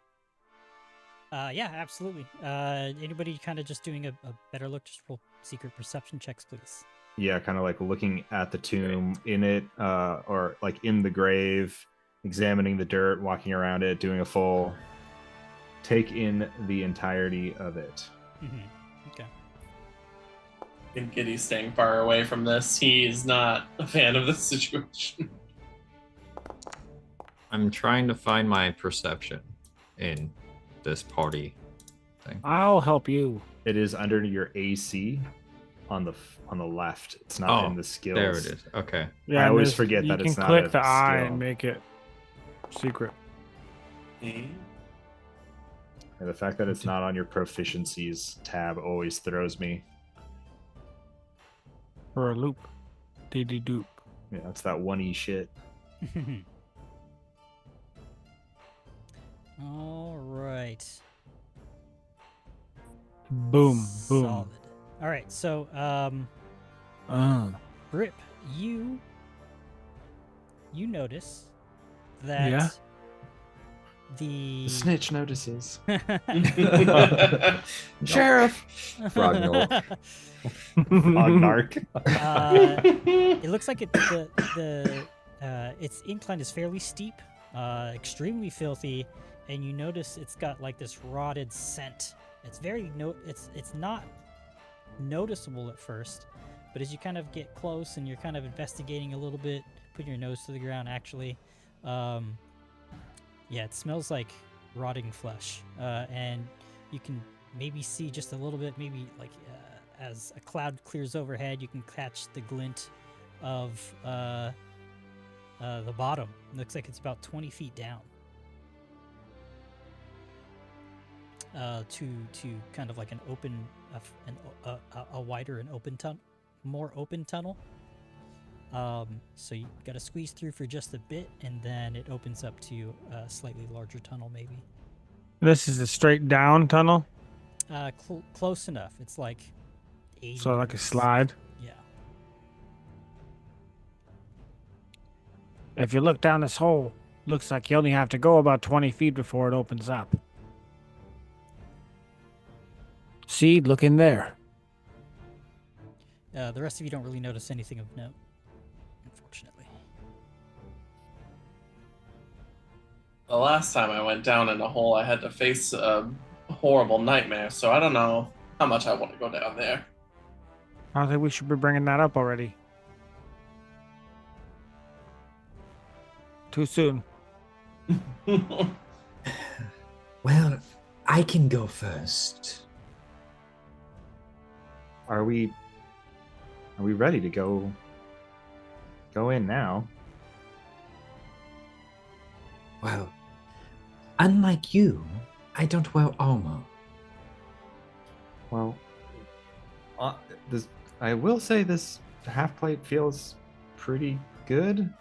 Yeah, absolutely. Anybody kind of just doing a better look? Just roll secret perception checks, please. Yeah, kind of like looking at the tomb in it, or like in the grave, examining the dirt, walking around it, doing a full take in the entirety of it. Okay. I think Giddy's staying far away from this. He's not a fan of this situation. I'm trying to find my perception in this party thing. I'll help you. It is under your AC on the left. It's not in the skills. There it is. Okay. Yeah, I always there's- forget that it's not You can click a the eye skill. and make it secret. And the fact that it's not on your proficiencies tab always throws me. For a loop. Dee-dee-doop. Yeah, that's that 1E shit. All right. Boom, boom. Solid. All right, so Grip, you notice that Yeah? the The snitch notices. Sheriff! Frog note. Narc. it looks like its incline is fairly steep, extremely filthy, and you notice it's got like this rotted scent. It's it's not noticeable at first, but as you kind of get close and you're kind of investigating a little bit, putting your nose to the ground, actually, yeah, it smells like rotting flesh, and you can maybe see just a little bit, maybe like as a cloud clears overhead, you can catch the glint of the bottom. It looks like it's about 20 feet down. To kind of like an open, a wider and open more open tunnel. So you got to squeeze through for just a bit, and then it opens up to a slightly larger tunnel, maybe. This is a straight down tunnel? Close enough. It's like 80 So like a meters. slide? Yeah. If you look down this hole, looks like you only have to go about 20 feet before it opens up. See, look in there. The rest of you don't really notice anything of note, unfortunately. The last time I went down in a hole, I had to face a horrible nightmare, so I don't know how much I want to go down there. I think we should be bringing that up already. Too soon. Well, I can go first. Are we ready to go in now? Well, unlike you, I don't wear armor. Well, I will say this half plate feels pretty good.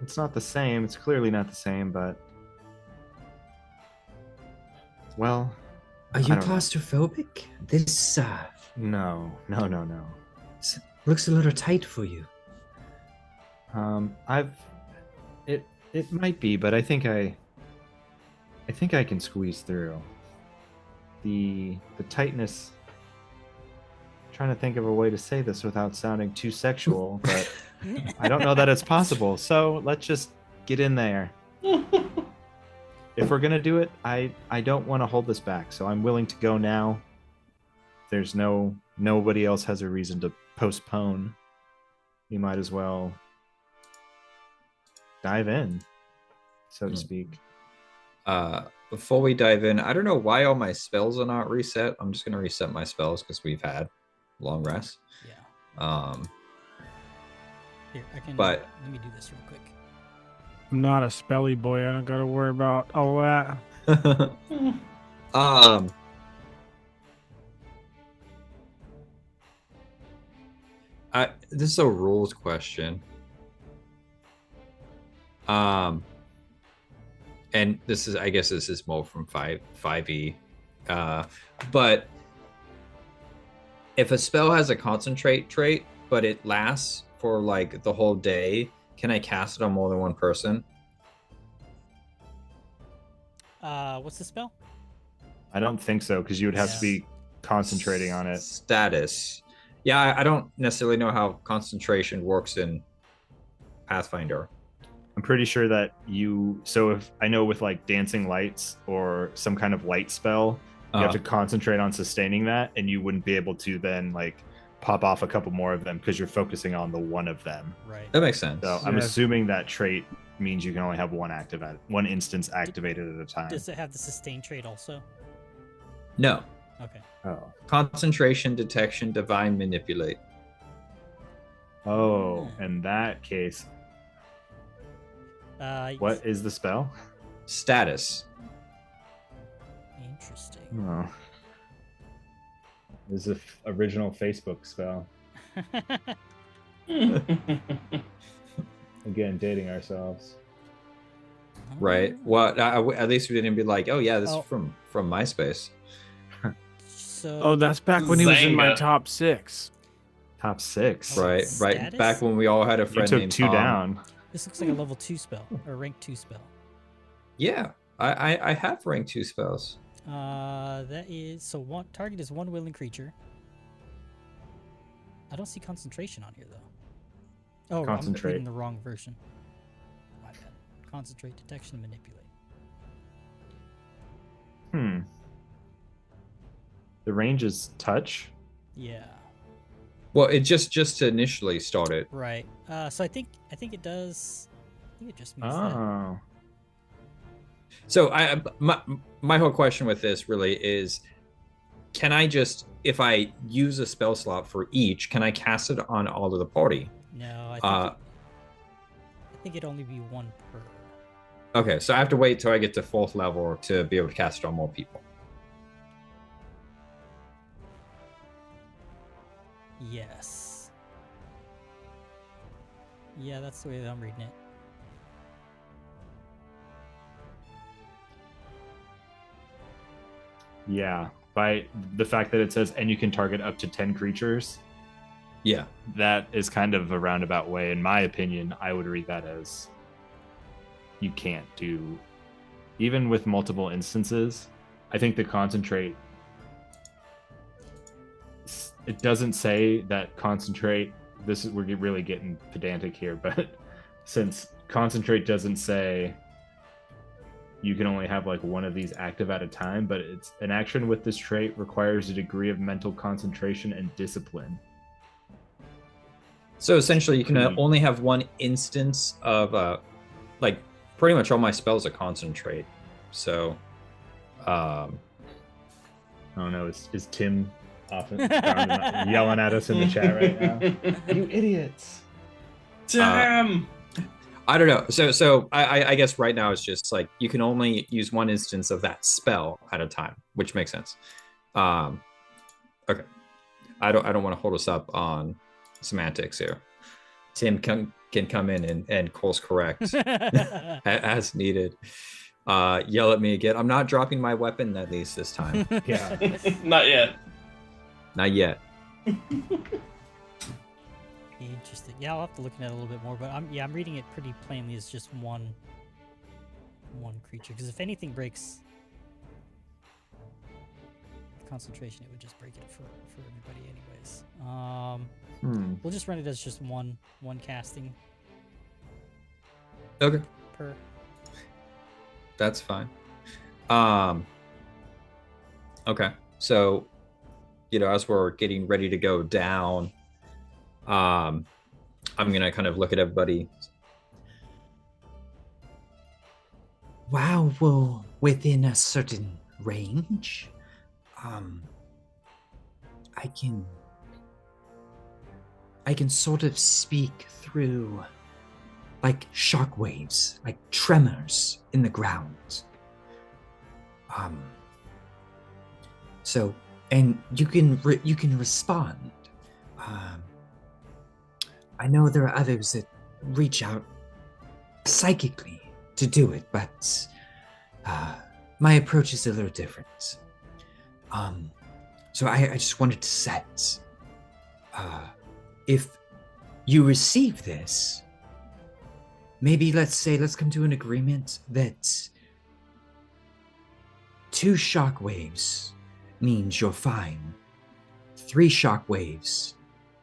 It's not the same. It's clearly not the same, but well. Are you I don't know. claustrophobic? This No. looks a little tight for you. It might be, but I think I can squeeze through. The tightness. I'm trying to think of a way to say this without sounding too sexual, but I don't know that it's possible. So let's just get in there. If we're gonna do it, I don't want to hold this back, so I'm willing to go now. There's nobody else has a reason to postpone. You might as well dive in, so to speak. Before we dive in, I don't know why all my spells are not reset. I'm just gonna reset my spells because we've had long rest. Yeah. Here, I can. But- let me do this real quick. I'm not a spelly boy. I don't got to worry about all that. This is a rules question. And this is, I guess this is more from 5e. But if a spell has a concentrate trait, but it lasts for like the whole day, can I cast it on more than one person? What's the spell? I don't think so, because you would have to be concentrating on it. Status. Yeah, I don't necessarily know how concentration works in Pathfinder. I'm pretty sure that so if I know with like dancing lights or some kind of light spell, you have to concentrate on sustaining that, and you wouldn't be able to then like pop off a couple more of them because you're focusing on the one of them. Right. That makes sense. So I'm Yes. assuming that trait means you can only have one instance activated at a time. Does it have the sustain trait also? No. Okay. Oh. Concentration, detection, divine, manipulate. Oh, in that case, what is the spell? Status. Interesting. Oh. This is the original Facebook spell. Again, dating ourselves. Right. Well, at least we didn't be like, oh yeah, this Oh. is from MySpace. So. Oh, that's back when he was in my Zanga. top 6. Top 6. Oh, Right. status? Right. Back when we all had a You friend took named 2 Tom. down. This looks like a level 2 spell or rank 2 spell. Yeah. I have rank 2 spells. That is so one target is one willing creature. I don't see concentration on here though. Oh, Concentrate. I'm reading the wrong version. My bad. Concentrate, detection, manipulate. The range is touch. Yeah. Well, it just to initially start it. Right. So I think it does. I think it just means that. Oh. So my whole question with this really is, can I just, if I use a spell slot for each, can I cast it on all of the party? No, I think it'd only be one per. Okay, so I have to wait till I get to 4th level to be able to cast it on more people. Yes. Yeah, that's the way that I'm reading it. Yeah. By the fact that it says, and you can target up to 10 creatures, Yeah. that is kind of a roundabout way. In my opinion, I would read that as you can't do, even with multiple instances. I think the concentrate, it doesn't say that concentrate, we're really getting pedantic here, but since concentrate doesn't say you can only have like one of these active at a time, but it's an action with this trait requires a degree of mental concentration and discipline. So essentially, you can Pretty- only have one instance of like pretty much all my spells are concentrate. So, I don't know. Is Tim often yelling at us in the chat right now? You idiots! Damn. I don't know. So I guess right now it's just like you can only use one instance of that spell at a time, which makes sense. Okay. I don't want to hold us up on semantics here. Tim can come in and course correct as needed. Yell at me again. I'm not dropping my weapon at least this time. Yeah. Not yet. Not yet. Interesting. Yeah, I'll have to look at it a little bit more, but I'm reading it pretty plainly as just one creature. Because if anything breaks concentration, it would just break it for everybody, anyways. We'll just run it as just one casting Okay. per. That's fine. Okay. So, as we're getting ready to go down, I'm gonna kind of look at everybody. While we're within a certain range, I can sort of speak through like shockwaves, like tremors in the ground. So, and you can respond. I know there are others that reach out psychically to do it, but my approach is a little different. So I just wanted to set, if you receive this, maybe let's come to an agreement that 2 shockwaves means you're fine. 3 shockwaves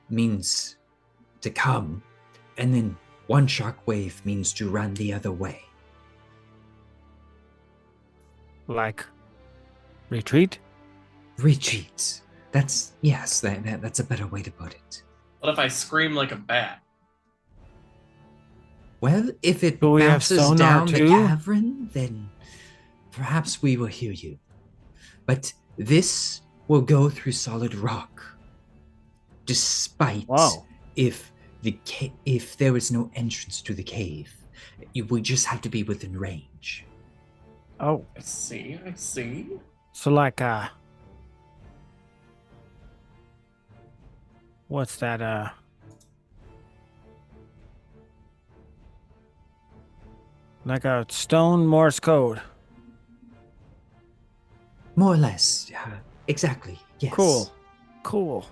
means to come, and then 1 shockwave means to run the other way. Like retreat? Retreat. That's a better way to put it. What if I scream like a bat? Well, if it Do we have bounces sonar down the too? cavern, then perhaps we will hear you. But this will go through solid rock. Despite if there was no entrance to the cave, we just have to be within range. Oh, I see. so like what's that? Like a stone Morse code. More or less, exactly. Yes. Cool.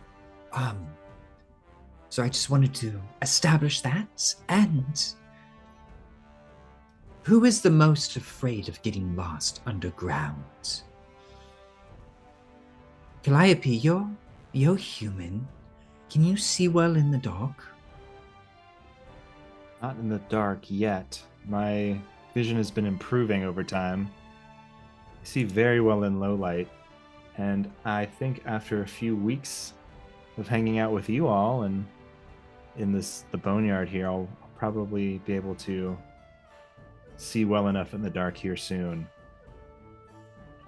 So I just wanted to establish that. And who is the most afraid of getting lost underground? Calliope, you're human. Can you see well in the dark? Not in the dark yet. My vision has been improving over time. I see very well in low light, and I think after a few weeks of hanging out with you all and in the boneyard here, I'll probably be able to see well enough in the dark here soon.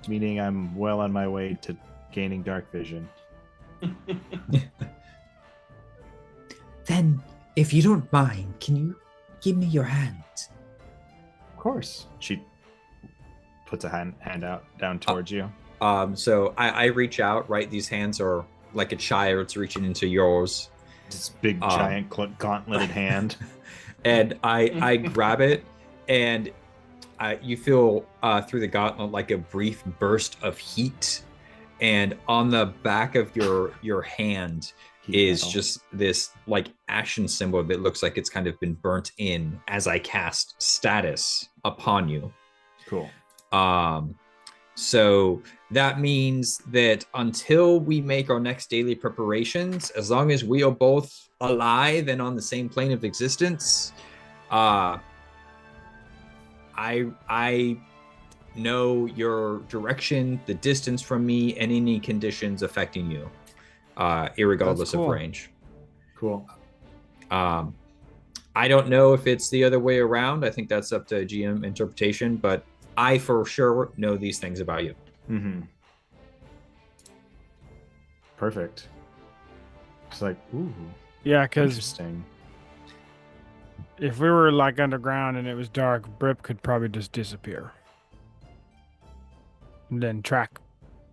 Meaning I'm well on my way to gaining dark vision. Then, if you don't mind, can you give me your hand? Of course. She puts a hand out down towards you. So I reach out, right? These hands are like a child's reaching into yours. This big, giant, gauntleted hand. And I grab it, and you feel through the gauntlet like a brief burst of heat. And on the back of your hand is just this like ashen symbol that looks like it's kind of been burnt in as I cast status upon you. Cool. So that means that until we make our next daily preparations, as long as we are both alive and on the same plane of existence, I know your direction, the distance from me, and any conditions affecting you, irregardless of cool. range. Cool. I don't know if it's the other way around. I think that's up to GM interpretation, but I for sure know these things about you. Mm-hmm. Perfect. It's like, ooh, Yeah, because interesting. if we were like underground and it was dark, Brip could probably just disappear. And then track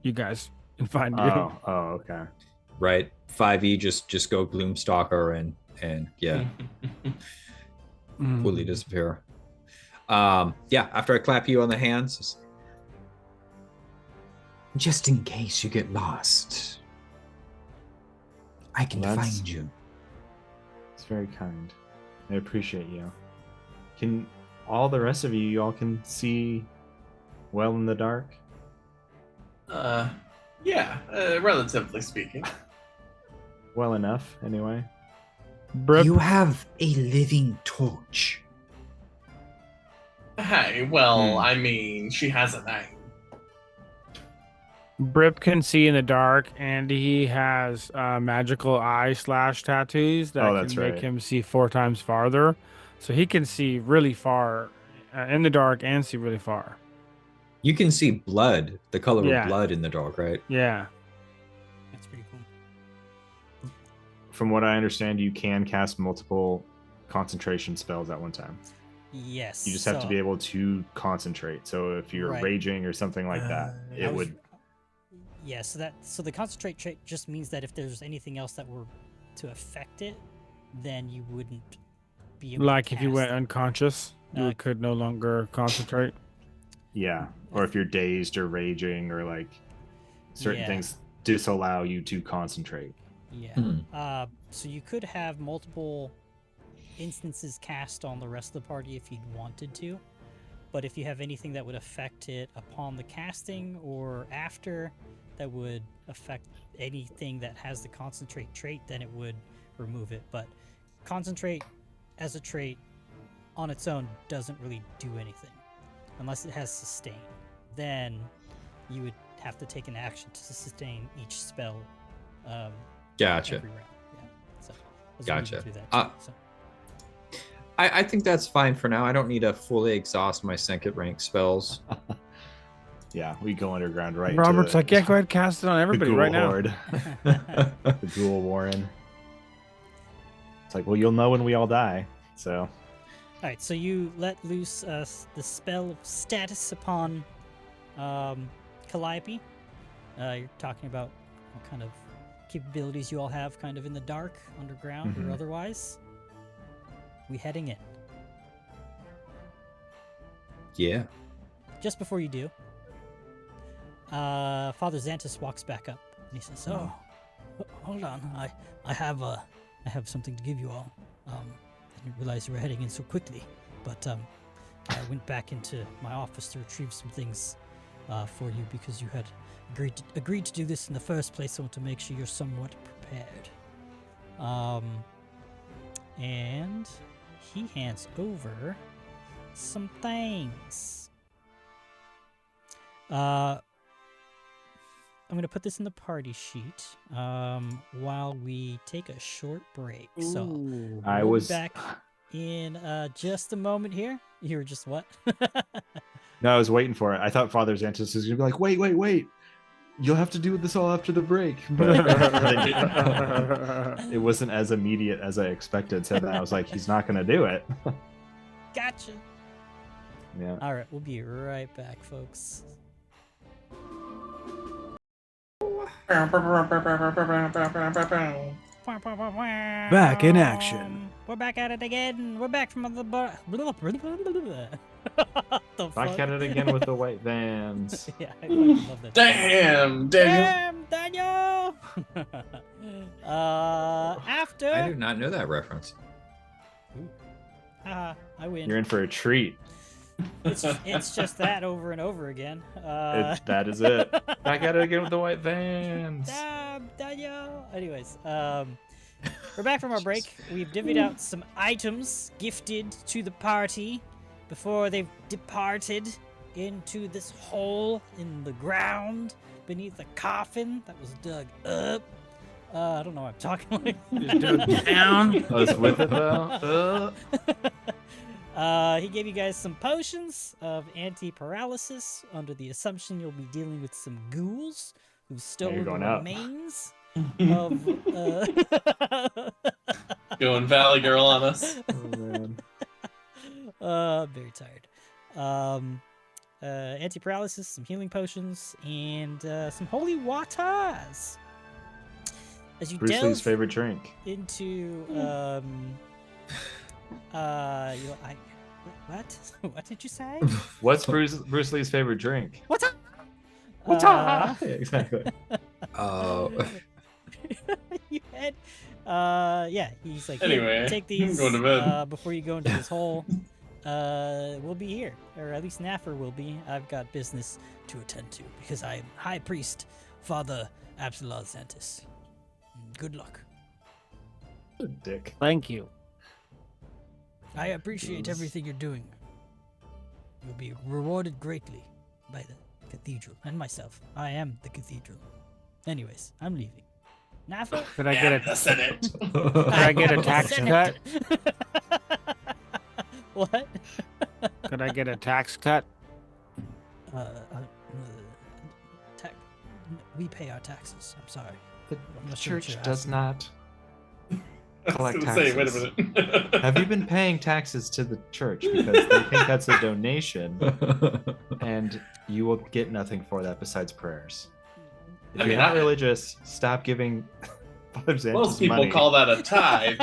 you guys and find you. Oh, okay. Right? 5e just go Gloomstalker and yeah, fully disappear. Yeah, after I clap you on the hands. Just in case you get lost, I can find you. It's very kind. I appreciate you. Can all the rest of you all can see well in the dark? Yeah, relatively speaking. Well enough, anyway. Brip, You have a living torch. Hey, well, I mean, she has a name. Brip can see in the dark, and he has magical eye / tattoos that that's can make right. him see 4 times farther. So he can see really far in the dark and see really far. You can see blood, the color Yeah. of blood in the dark, right? Yeah. That's pretty cool. From what I understand, you can cast multiple concentration spells at one time. Yes. You just have to be able to concentrate. So if you're Right. raging or something like that, it would. Yeah. So the concentrate trait just means that if there's anything else that were to affect it, then you wouldn't be able. Like to if you went cast it. unconscious, you could no longer concentrate. Yeah. Or if you're dazed or raging or like certain things disallow you to concentrate. Yeah. So you could have multiple instances cast on the rest of the party if you'd wanted to, but if you have anything that would affect it upon the casting or after that would affect anything that has the concentrate trait, then it would remove it. But concentrate as a trait on its own doesn't really do anything unless it has sustain. Then you would have to take an action to sustain each spell. Gotcha. Every round. Yeah. So Gotcha. Do that too, so. I think that's fine for now. I don't need to fully exhaust my second rank spells. Yeah, we go underground right. Robert's like, yeah, go ahead, cast it on everybody right horde. now. The Ghoul Warren. It's like, well, you'll know when we all die. So. All right, so you let loose the spell of status upon Calliope. You're talking about what kind of capabilities you all have kind of in the dark, underground, or otherwise. We heading in. Yeah. Just before you do, Father Xantus walks back up and he says, "Oh, hold on, I have something to give you all. I didn't realize you were heading in so quickly, but I went back into my office to retrieve some things for you because you had agreed to do this in the first place. I want to make sure you're somewhat prepared." And he hands over some things. I'm going to put this in the party sheet while we take a short break. So I we'll was be back in just a moment here. You were just what? No, I was waiting for it. I thought Father Xantus was going to be like, wait. You'll have to do this all after the break. But it wasn't as immediate as I expected. So then I was like, he's not going to do it. Gotcha. Yeah. All right, we'll be right back, folks. Back in action. We're back at it again. We're back from the Back at it again with the white vans. Yeah, I fucking love that. Damn, Daniel. Damn, Daniel. After. I do not know that reference. I win. You're in for a treat. It's just that over and over again. That is it. Back at it again with the white vans. Damn, Daniel. Anyways, we're back from our break. We've divvied out some items gifted to the party before they've departed. into this hole in the ground beneath a coffin that was dug up. I don't know why I'm talking like Just dug down. I was with it though. He gave you guys some potions of anti-paralysis under the assumption you'll be dealing with some ghouls who've stolen the going up. remains of. Going Valley Girl on us. Oh, man. Very tired. Anti-paralysis, some healing potions, and some holy waters. As you Bruce Lee's delve favorite drink. into what? What did you say? What's Bruce Lee's favorite drink? What's up? Yeah, exactly. Oh. You had he's like, Anyway, "Here, take these going to bed." before you go into this hole. We'll be here, or at least Naffer will be. I've got business to attend to because I am High Priest Father Absalom Santis. Good luck. Dick. Thank you. I appreciate everything you're doing. You'll be rewarded greatly by the cathedral and myself. I am the cathedral. Anyways, I'm leaving. Naffer? Could I Yeah, get the a Senate. could I get a tax cut? What? Could I get a tax cut? We pay our taxes. I'm sorry. The I'm not sure what church you're does asking. not I was collect gonna say, wait taxes. a minute. Have you been paying taxes to the church because they think that's a donation, and you will get nothing for that besides prayers. If I you're mean, not I- religious, stop giving Father Xantus Most people money. call that a tithe.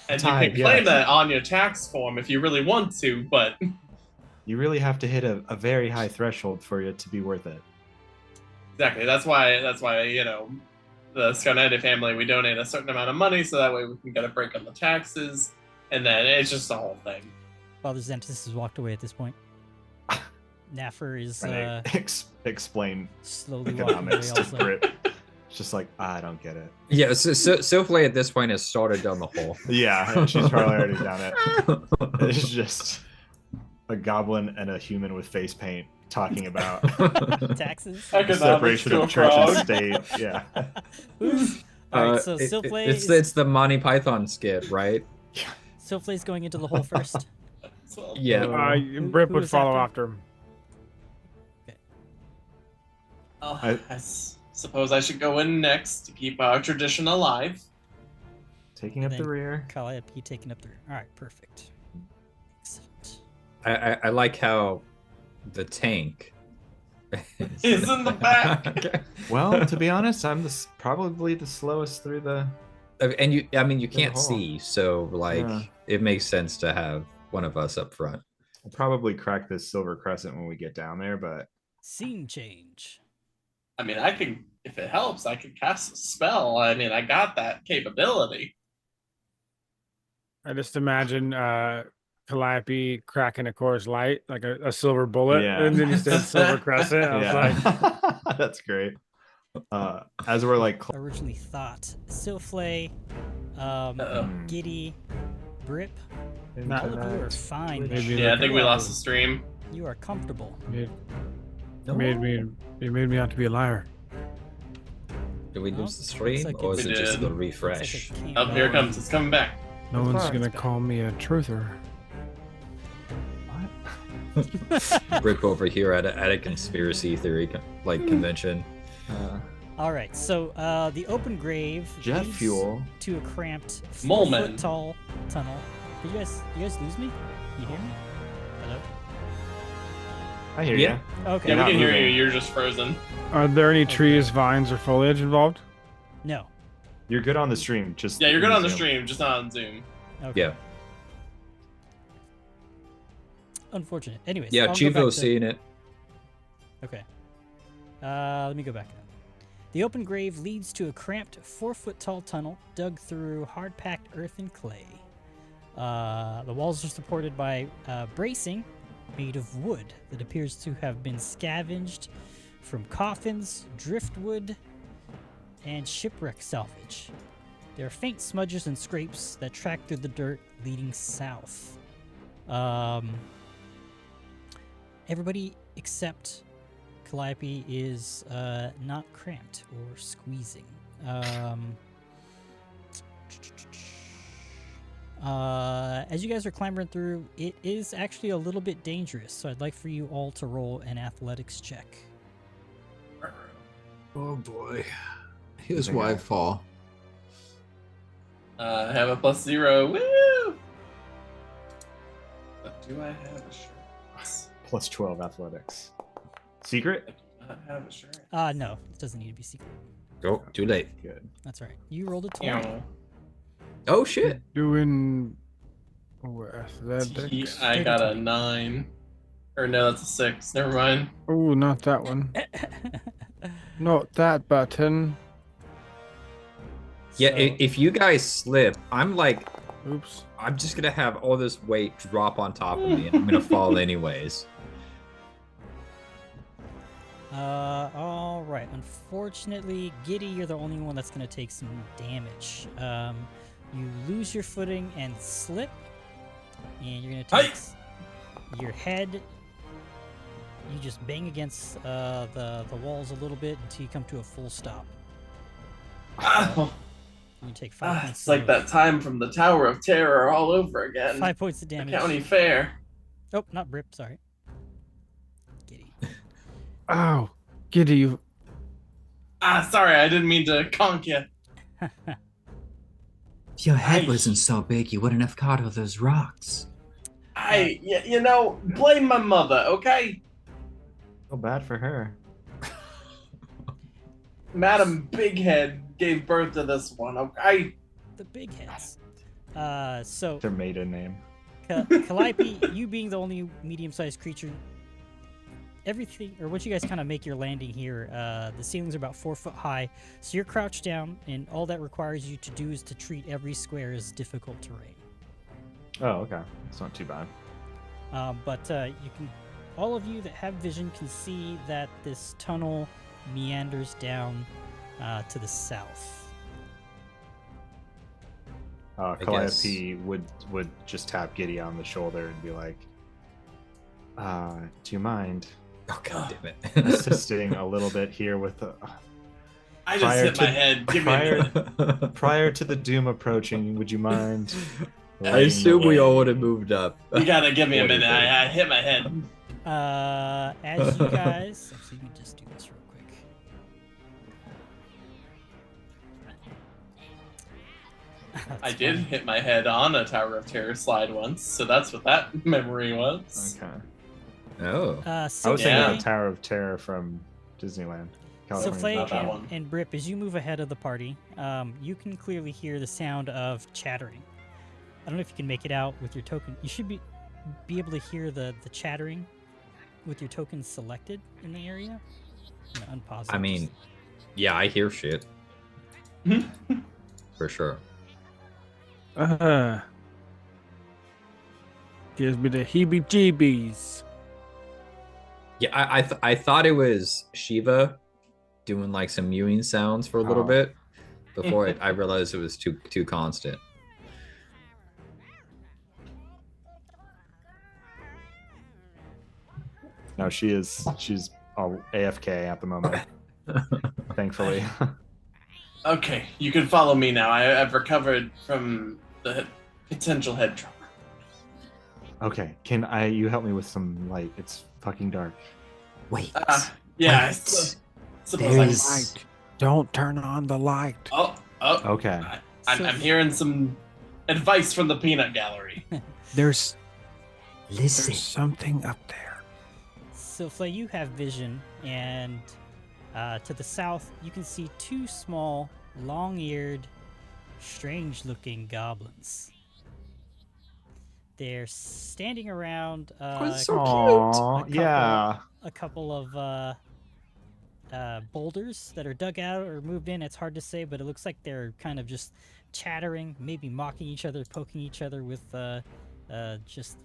And Tithe, you can claim yes. that on your tax form if you really want to, but You really have to hit a very high threshold for it to be worth it. exactly. That's why the Scarnetti family, we donate a certain amount of money so that way we can get a break on the taxes, and then it's just a whole thing. Father Xantis has walked away at this point. Naffer is Right? Explain slowly walking away economics to also. Brit. It's just like, I don't get it. Yeah, so Sophie at this point has started down the hole. Yeah, she's probably already done it. It's just a goblin and a human with face paint talking about Taxes. the Economics separation to a of church and frog. state. Yeah. Alright, so It- Silflay it's the Monty Python skit, right? Silflay's going into the hole first. So, Yeah. Brip who would is follow after? after him. I suppose I should go in next to keep our tradition alive. Taking up And the then rear. Calliope taking up the. Alright, perfect. Excellent. I like how the tank Is in the back. Well, to be honest, I'm probably the slowest through the. And you the can't hole. see, so like Yeah. it makes sense to have one of us up front. I'll probably crack this silver crescent when we get down there, but Scene change. I mean, I can, if it helps, I can cast a spell. I mean, I got that capability. I just imagine Calliope cracking a Coors Light, like a silver bullet, Yeah. and then you said silver crescent. I was like, that's great. As we're like, Originally thought Silflay, Uh-oh. Giddy, Brip, Not all of you are fine. Maybe Yeah, I think we lost the stream. You are comfortable. it made me out to be a liar. Did we Well, lose the stream, looks like or is We it just did. the Looks refresh? like it came Oh, here it down. comes. It's coming back. No one's far, gonna it's call me a truther. Rip over here at a conspiracy theory convention. All right, so the open grave jet leads fuel. to a cramped Mole 4-foot men. tall tunnel. Did you guys lose me? You hear me? Hello. I hear Yeah. you. Okay. Yeah, You're we not can hear you. moving. You're just frozen. Are there any Okay. trees, vines, or foliage involved? No. You're good on the stream. Just Yeah, you're good on the Zoom. stream, just not on Zoom. Okay. Yeah, Unfortunate. Anyways. yeah. I'll go back Chivo's to- seeing it. Okay. Let me go back. The open grave leads to a cramped 4-foot tall tunnel dug through hard-packed earth and clay. The walls are supported by bracing made of wood that appears to have been scavenged from coffins, driftwood, and shipwreck salvage. There are faint smudges and scrapes that track through the dirt leading south. Everybody except Calliope is not cramped or squeezing. As you guys are clambering through, it is actually a little bit dangerous, so I'd like for you all to roll an athletics check. Oh boy. Here's why I fall. I have a +0. Woo! But do I have assurance? Plus 12 athletics. Secret? I do not have assurance. No, it doesn't need to be secret. Oh, too late. Good. That's all right. You rolled a 20. Ew. Oh shit. Doing athletics. I got a 9. Or no, that's a 6. Never mind. Oh, not that one. Not that button. Yeah, So- if you guys slip, I'm Oops. just gonna have all this weight drop on top of me, and I'm gonna fall anyways. All right. Unfortunately, Giddy, you're the only one that's going to take some damage. You lose your footing and slip, and you're going to take your head. You just bang against the walls a little bit until you come to a full stop. Ah, You take 5 points. it's like of- that time from the Tower of Terror all over again. 5 points of The damage. county fair. Oh, not Brip. Sorry. Giddy. Ow. Giddy, you. Sorry, I didn't mean to conk you. If your head Aye. wasn't so big, you wouldn't have caught all those rocks. Blame my mother, okay? Oh, bad for her. Madam Bighead gave birth to this one, okay? The big heads. So Their maiden name. Calliope, you being the only medium-sized creature, everything, or once you guys kind of make your landing here, the ceilings are about 4 foot high, so you're crouched down, and all that requires you to do is to treat every square as difficult terrain. Oh, okay. It's not too bad. But you can, all of you that have vision can see that this tunnel meanders down to the south. Calliope would just tap Giddy on the shoulder and be like, do you mind Oh god damn it. assisting a little bit here with the I just hit my head. Give me a minute. prior to the doom approaching, would you mind? I laying assume we away? all would have moved up. You gotta give me a What is minute. it? I hit my head. As you guys, actually, let me just do this real quick. That's I did funny. hit my head on a Tower of Terror slide once, so that's what that memory was. Okay. Oh. I was So thinking Yeah. of Tower of Terror from Disneyland. So California. Flay not that and, one. and Brip, as you move ahead of the party, you can clearly hear the sound of chattering. I don't know if you can make it out with your token. You should be able to hear the chattering with your token selected in the area. I'm gonna unpause it. I mean, yeah, I hear shit. For sure. Gives me the heebie-jeebies. Yeah, I thought it was Shiva doing like some mewing sounds for a little Oh. bit before I realized it was too constant. No, she's all AFK at the moment. Thankfully. Okay, you can follow me now. I've recovered from the potential head trauma. Okay, you help me with some light? It's fucking dark. Wait. Yeah, I Wait. suppose There I is- Light. Don't turn on the light. Oh, Okay. I'm hearing some advice from the peanut gallery. There's Listen. something up there. So Flay, you have vision, and to the south, you can see two small, long-eared, strange-looking goblins. They're standing around Aw, couple- yeah. a couple of boulders that are dug out or moved in. It's hard to say, but it looks like they're kind of just chattering, maybe mocking each other, poking each other with just,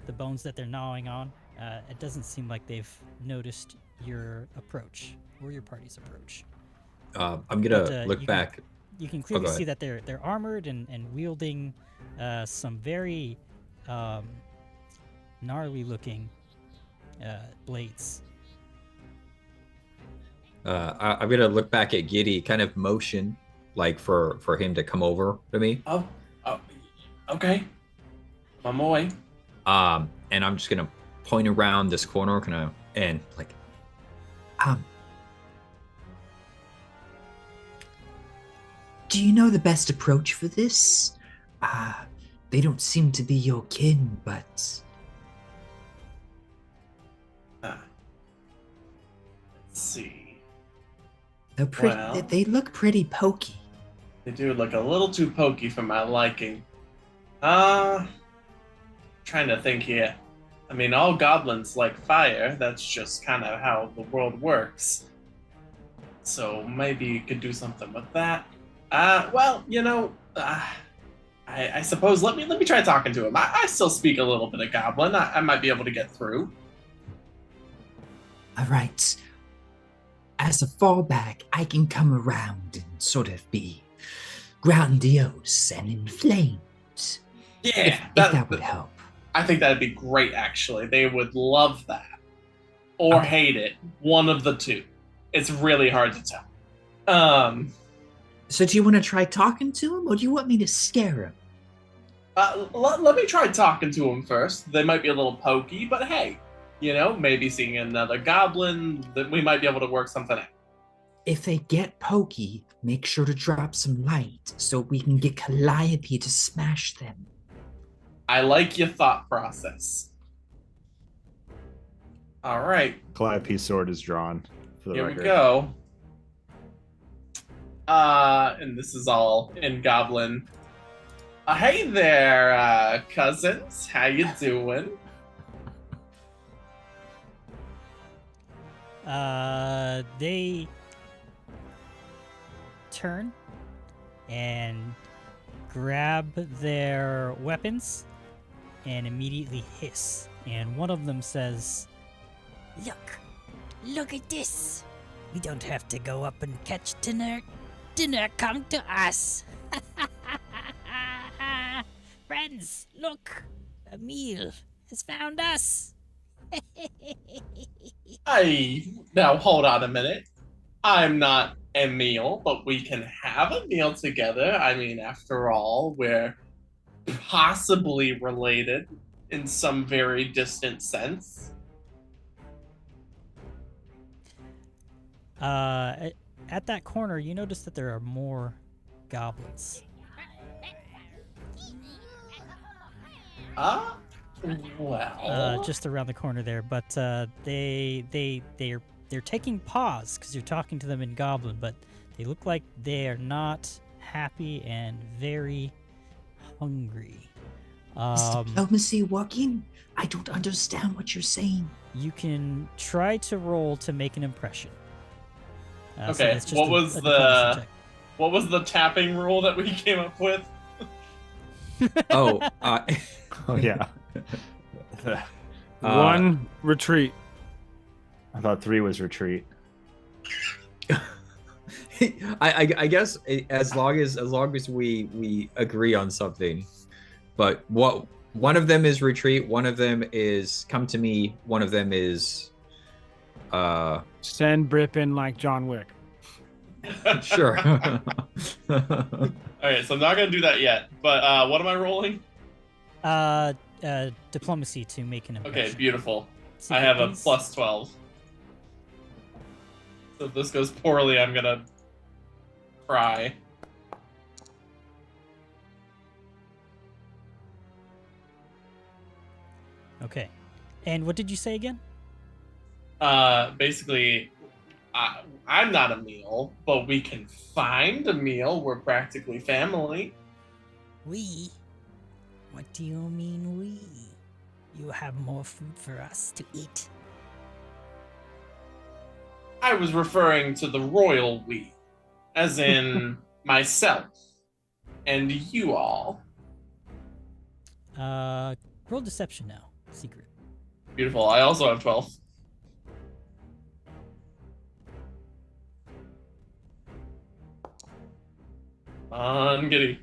the bones that they're gnawing on. It doesn't seem like they've noticed your approach or your party's approach. I'm gonna But, look you back. You can clearly go see ahead. that they're armored and wielding some very gnarly looking blades. I'm gonna look back at Giddy, kind of motion like for him to come over to me. Oh, okay. I'm on my way. And I'm just gonna point around this corner, and like, do you know the best approach for this? They don't seem to be your kin, but Let's see. they're pretty. Well. They look pretty pokey. They do look a little too pokey for my liking. Trying to think here. I mean, all goblins like fire. That's just kind of how the world works. So maybe you could do something with that. Well, I suppose let me try talking to him. I still speak a little bit of goblin. I might be able to get through. All right. As a fallback, I can come around and sort of be grandiose and inflamed. Yeah, if that would help. I think that'd be great, actually. They would love that. Or hate it. One of the two. It's really hard to tell. So do you want to try talking to him, or do you want me to scare him? Let me try talking to him first. They might be a little pokey, but hey, maybe seeing another goblin, that we might be able to work something out. If they get pokey, make sure to drop some light so we can get Calliope to smash them. I like your thought process. All right. Calliope's sword is drawn. For the Here record. we go. And this is all in Goblin. Hey there, cousins. How you doing? They turn and grab their weapons and immediately hiss. And one of them says, Look at this. We don't have to go up and catch dinner. Dinner come to us. Friends, look. A meal has found us. Now hold on a minute. I'm not a meal, but we can have a meal together. I mean, after all, we're possibly related in some very distant sense. At that corner, you notice that there are more goblins. Well, just around the corner there, but they're taking pause because you're talking to them in Goblin, but they look like they are not happy and very hungry. Is diplomacy working? I don't understand what you're saying. You can try to roll to make an impression. So okay, it's just what was the check. tapping rule that we came up with? Oh, Oh yeah. One retreat. I thought 3 was retreat. I guess as long as we agree on something, but what one of them is retreat, one of them is come to me, one of them is Send Brip in like John Wick. sure. Okay, so I'm not gonna do that yet. But what am I rolling? Diplomacy to make an impression. Okay, beautiful. See I have a these? plus 12. So if this goes poorly, I'm gonna cry. Okay. And what did you say again? Basically, I'm not a meal, but we can find a meal. We're practically family. We? What do you mean we? You have more food for us to eat. I was referring to the royal we, as in myself and you all. Roll deception now. Secret. Beautiful. I also have 12. Giddy.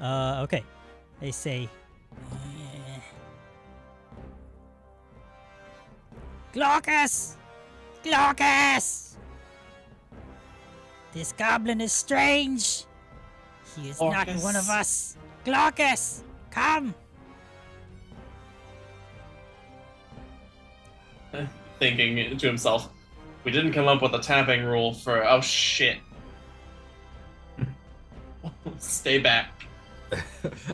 Okay. They say, Glaucus! Glaucus! This goblin is strange. He is not Glaucus. one of us. Glaucus, come! Thinking to himself, we didn't come up with a tapping rule for. Oh shit! Stay back.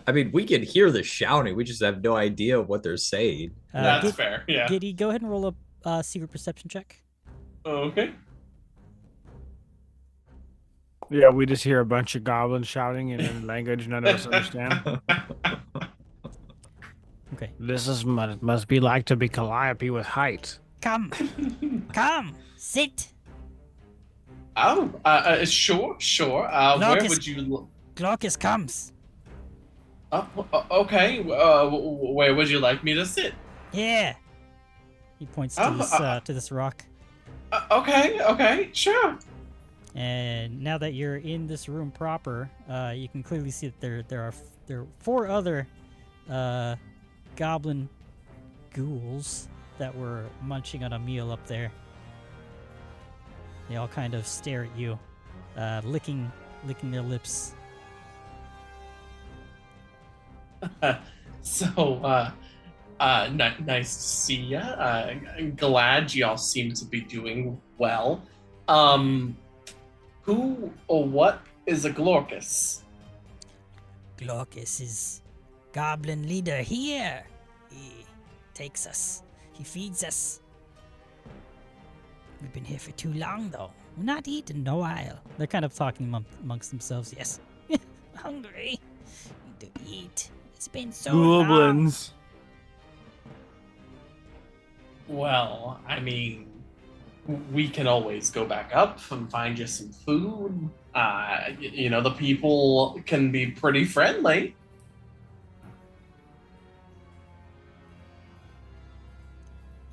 I mean, we can hear the shouting. We just have no idea what they're saying. That's fair. Yeah. Giddy, go ahead and roll a secret perception check. Okay. Yeah, we just hear a bunch of goblins shouting in a language none of us understand. Okay. This is what it must be like to be Calliope with height. Come. Come. Sit. Oh, sure. Where Glaucus. would you? Glaucus comes. Okay. Where would you like me to sit? Yeah. He points to this rock. Okay. Sure. And now that you're in this room proper, you can clearly see that there are 4 other goblin ghouls that were munching on a meal up there. They all kind of stare at you, licking their lips. So, nice to see ya. I'm glad y'all seem to be doing well. Who or what is a Glaucus? Glaucus is goblin leader here. He takes us. He feeds us. We've been here for too long, though. We're not eating in a while. They're kind of talking amongst themselves. Yes. Hungry. Need to eat. It's been so long. Goblins. Well, I mean, we can always go back up and find you some food. The people can be pretty friendly.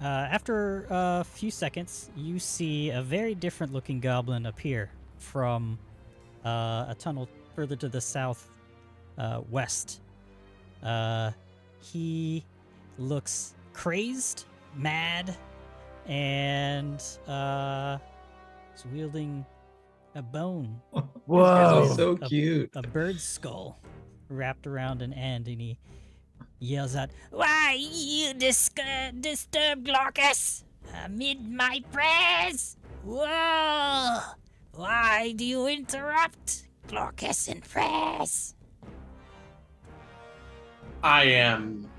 After a few seconds, you see a very different looking goblin appear from a tunnel further to the south west. He looks crazed, mad, and is wielding a bone. Whoa, With so cute. A bird's skull wrapped around an end, and he yells out, "Why you disturb Glaucus amid my prayers? Whoa! Why do you interrupt Glaucus in prayers?" I am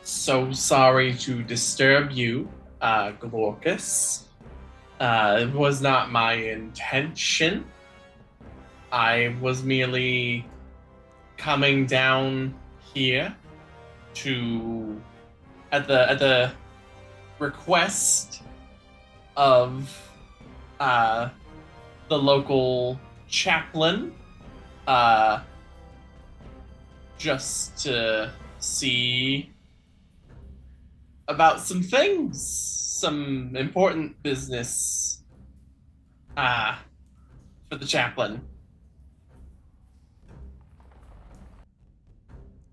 so sorry to disturb you, Glaucus. It was not my intention. I was merely coming down here to, at the request of the local chaplain, just to see about some things, some important business for the chaplain.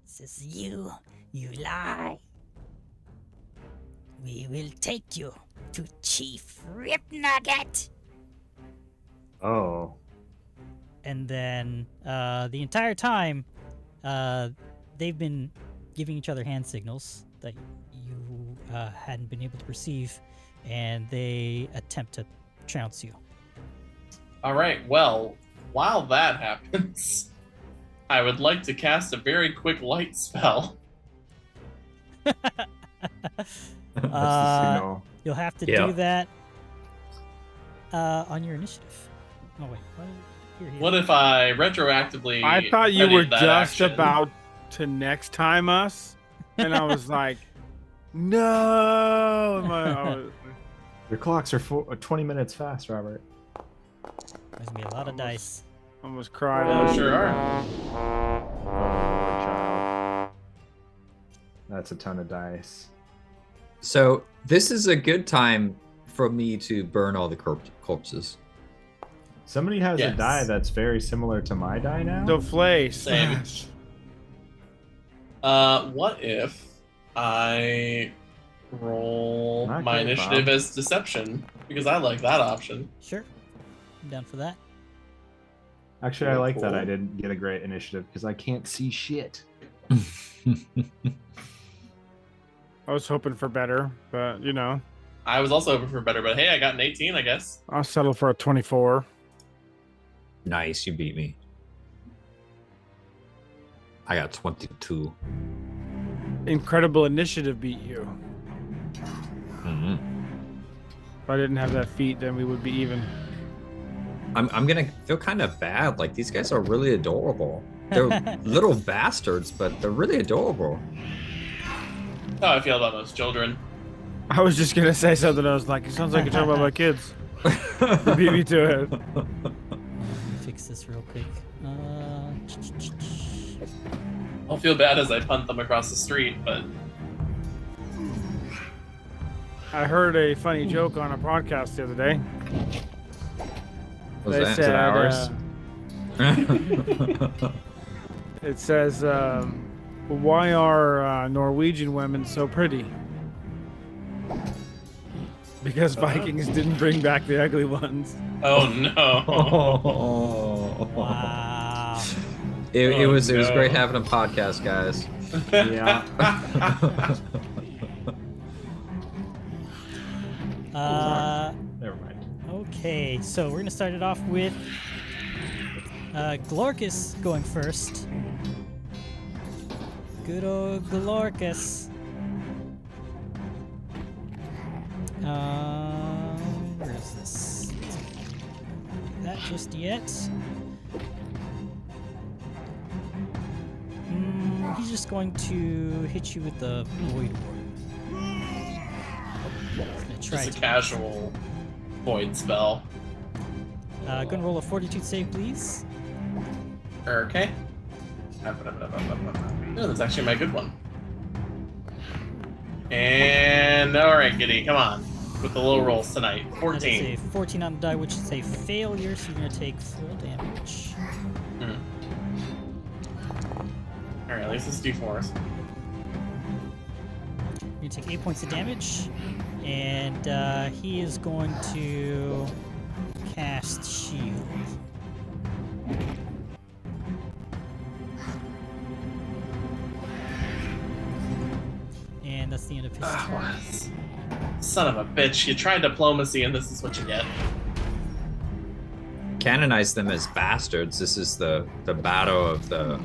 This is you lie. We will take you to Chief Ripnugget. Oh. And then the entire time, they've been giving each other hand signals that you hadn't been able to perceive, and they attempt to trounce you. All right, well, while that happens, I would like to cast a very quick light spell. That's the signal. You'll have to Yeah. do that on your initiative. Oh wait, here. What if I retroactively? I thought you readied were that just action? about to next time us, and I was like, no. Your clocks are 20 minutes fast, Robert. There's gonna be a lot of dice. Almost cried. Oh, sure are. Oh, child. That's a ton of dice. So this is a good time for me to burn all the corpses. Somebody has Yes. a die that's very similar to my die now. The flay. Same. What if I roll Okay, my initiative Bob. as deception because I like that option. Sure. I'm down for that. Actually, I Cool, like that cool. I didn't get a great initiative because I can't see shit. I was hoping for better, but you know, I was also hoping for better, but hey, I got an 18, I guess. I'll settle for a 24. Nice, you beat me. I got 22. Incredible initiative beat you. Mm-hmm. If I didn't have that feat, then we would be even. I'm gonna feel kind of bad. Like, these guys are really adorable. They're little bastards, but they're really adorable. How I feel about most children. I was just gonna say something. I was like, it sounds like you're talking about my kids. You beat me to it. Fix this real quick. I'll feel bad as I punt them across the street, but I heard a funny joke on a podcast the other day. Was They that said, ours? It says, why are Norwegian women so pretty? Because Vikings didn't bring back the ugly ones. oh no. Wow. It was no. great having a podcast, guys. Yeah. Never mind. Okay, so we're gonna start it off with Glorkus going first. Good old Glorkus. Where is this? Not do that just yet. He's just going to hit you with the Void Ward. He's gonna try Just a to. casual void spell. Gonna roll a Fortitude save, please. Okay. No, that's actually my good one. And alright, Giddy, come on. With the low rolls tonight. That is 14. a 14 on the die, which is a failure, so you're gonna take full damage. Alright, at least it's D4s. You take 8 points of damage, and he is going to cast Shield. And that's the end of his turn. Son of a bitch, you tried diplomacy and this is what you get. Canonize them as bastards. This is the battle of the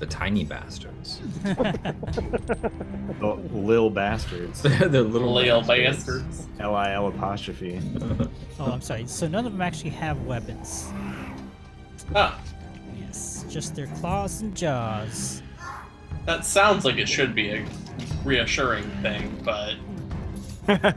tiny bastards. The lil bastards. The little Little bastards. LIL apostrophe. Oh, I'm sorry. So none of them actually have weapons. Ah, Yes, just their claws and jaws. that sounds like it should be a reassuring thing, but Their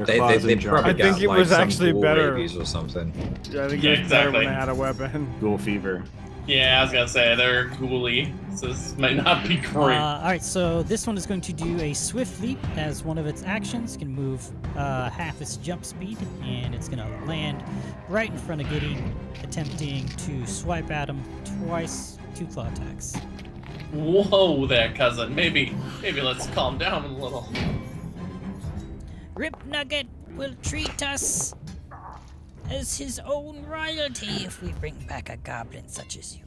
They claws probably and jars. I think got, it like, was some actually ghoul better. rabies or something. Yeah, I think Yeah, it was better when exactly. they had a weapon. Ghoul fever. yeah, I was gonna say they're ghouly, so this might not be great. Alright, so this one is going to do a swift leap as one of its actions. It can move half its jump speed, and it's going to land right in front of Giddy, attempting to swipe at him twice, 2 claw attacks. Whoa there, cousin. Maybe let's calm down a little. Rip Nugget will treat us as his own royalty if we bring back a goblin such as you.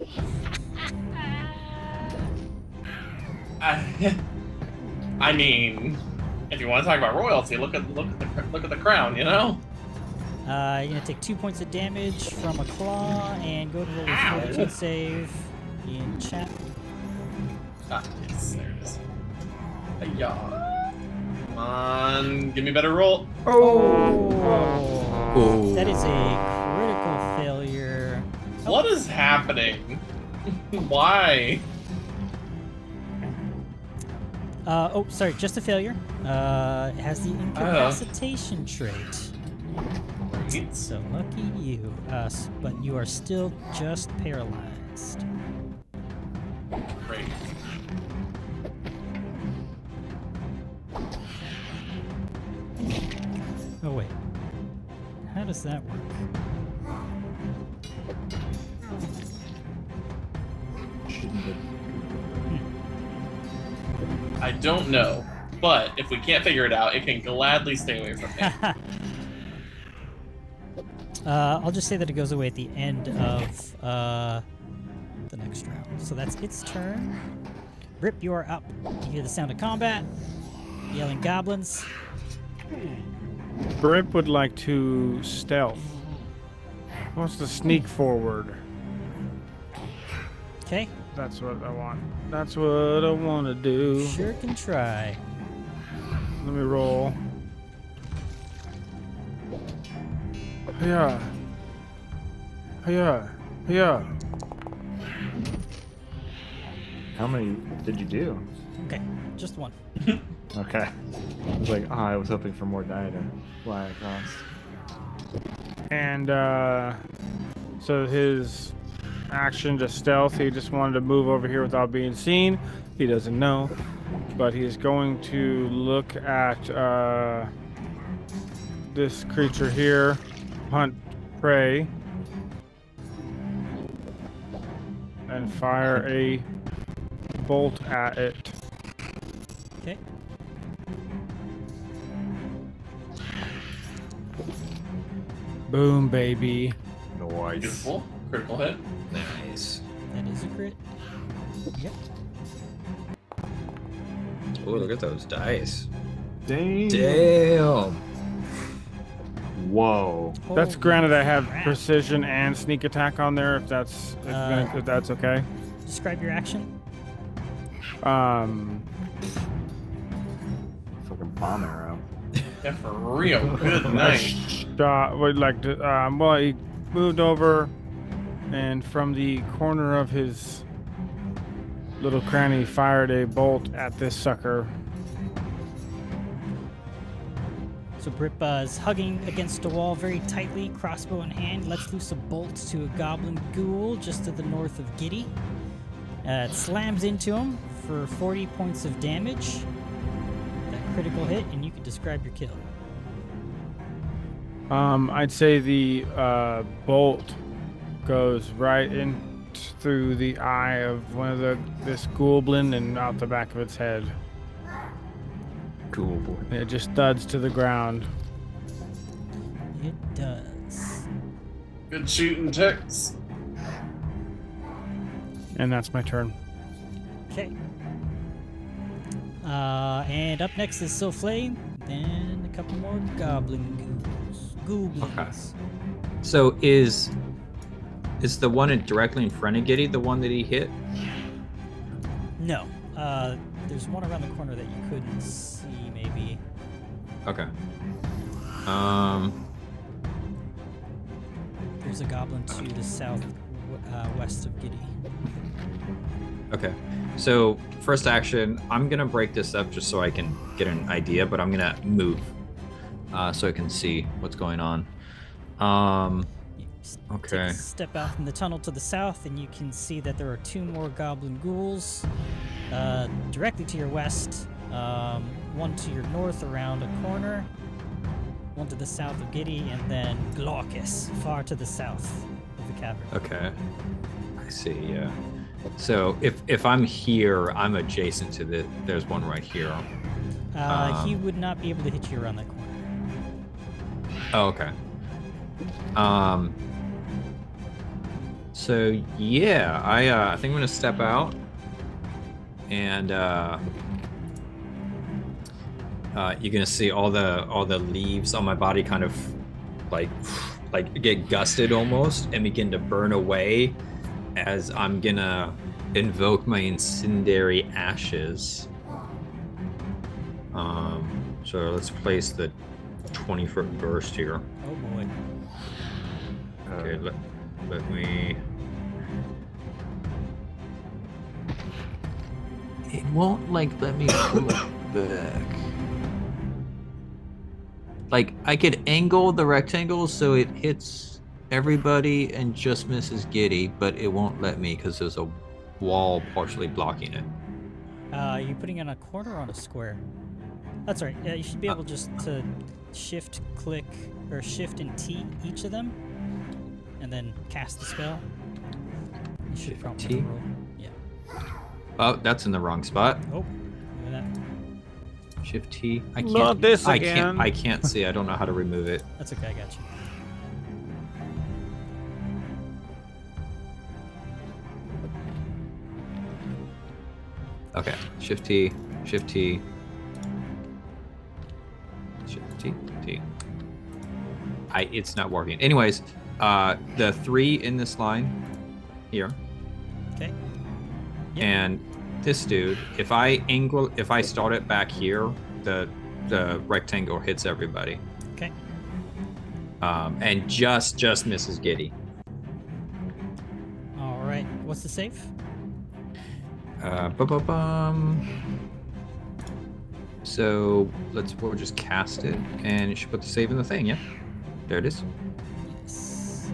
I mean, if you want to talk about royalty, look at the crown, you know? You're gonna take 2 points of damage from a claw and go to roll a fortitude save in chat. Ah, yes, there it is. Yeah. Come on, give me a better roll. Oh! That is a critical failure. What is happening? Why? Sorry, just a failure. It has the incapacitation trait. Right. So lucky you. But you are still just paralyzed. Great. Oh wait. How does that work? I don't know. but if we can't figure it out, it can gladly stay away from me. I'll just say that it goes away at the end of the next round. So that's its turn. Rip, you are up. You hear the sound of combat, yelling goblins. Brip would like to stealth. Wants to sneak forward. Okay. That's what I want. That's what I want to do. Sure can try. Let me roll. Yeah. Yeah. Yeah. How many did you do? Okay, just one. Okay. I was like, I was hoping for more die to fly across. And so his action to stealth, he just wanted to move over here without being seen. He doesn't know, but he's going to look at this creature here, hunt prey, and fire a bolt at it. Okay. Boom, baby. Nice. Beautiful. Critical hit. Nice. That is a crit. Yep. Oh, look at those dice. Damn. Damn. Whoa. That's Holy granted. I have crap. precision and sneak attack on there. If that's if that's okay. Describe your action. Fucking bomb arrow. Yeah, for real. Good night. Would like to. Well, he moved over, and from the corner of his little cranny, fired a bolt at this sucker. So Brip is hugging against a wall very tightly, crossbow in hand, lets loose a bolt to a goblin ghoul just to the north of Giddy. It slams into him for 40 points of damage. That critical hit, and you can describe your kill. I'd say the bolt goes right in through the eye of one of this goblin and out the back of its head. Cool boy. It just thuds to the ground. It does. Good shooting, Tex. And that's my turn. Okay. And up next is Souffle, then a couple more goblin ghouls. Goblins. So is the one directly in front of Giddy the one that he hit? No. There's one around the corner that you couldn't see, maybe. Okay. There's a goblin to the south west of Giddy. Okay. So first action, I'm gonna break this up just so I can get an idea, but I'm gonna move so I can see what's going on. Okay. Take a step out from the tunnel to the south, and you can see that there are two more goblin ghouls directly to your west. One to your north around a corner, one to the south of Giddy, and then Glaucus far to the south of the cavern. Okay. I see. Yeah. So if I'm here, I'm adjacent to the. There's one right here. He would not be able to hit you around that corner. Oh, okay. So yeah, I think I'm gonna step out, and you're gonna see all the leaves on my body kind of like get gusted almost and begin to burn away as I'm gonna invoke my incendiary ashes. So let's place the 20-foot burst here. Oh boy. Okay, let me. It won't let me pull it back. Like I could angle the rectangle so it hits everybody and just misses Giddy, but it won't let me because there's a wall partially blocking it. Are you putting it on a corner or on a square? That's right. Yeah, you should be able just to shift, click, or shift and T each of them, and then cast the spell. You should Shift probably T? roll. Yeah. Oh, that's in the wrong spot. Oh, look at Shift T. I can't. Not this I again. can't. I can't see. I don't know how to remove it. That's okay, I got you. Okay. Shift T. Shift T. Shift T. T. It's not working. Anyways, the 3 in this line here. Okay. Yep. And this dude, if I start it back here, the rectangle hits everybody. Okay. And just misses Giddy. All right. What's the save? So we'll just cast it, and it should put the save in the thing. Yeah, there it is. Yes.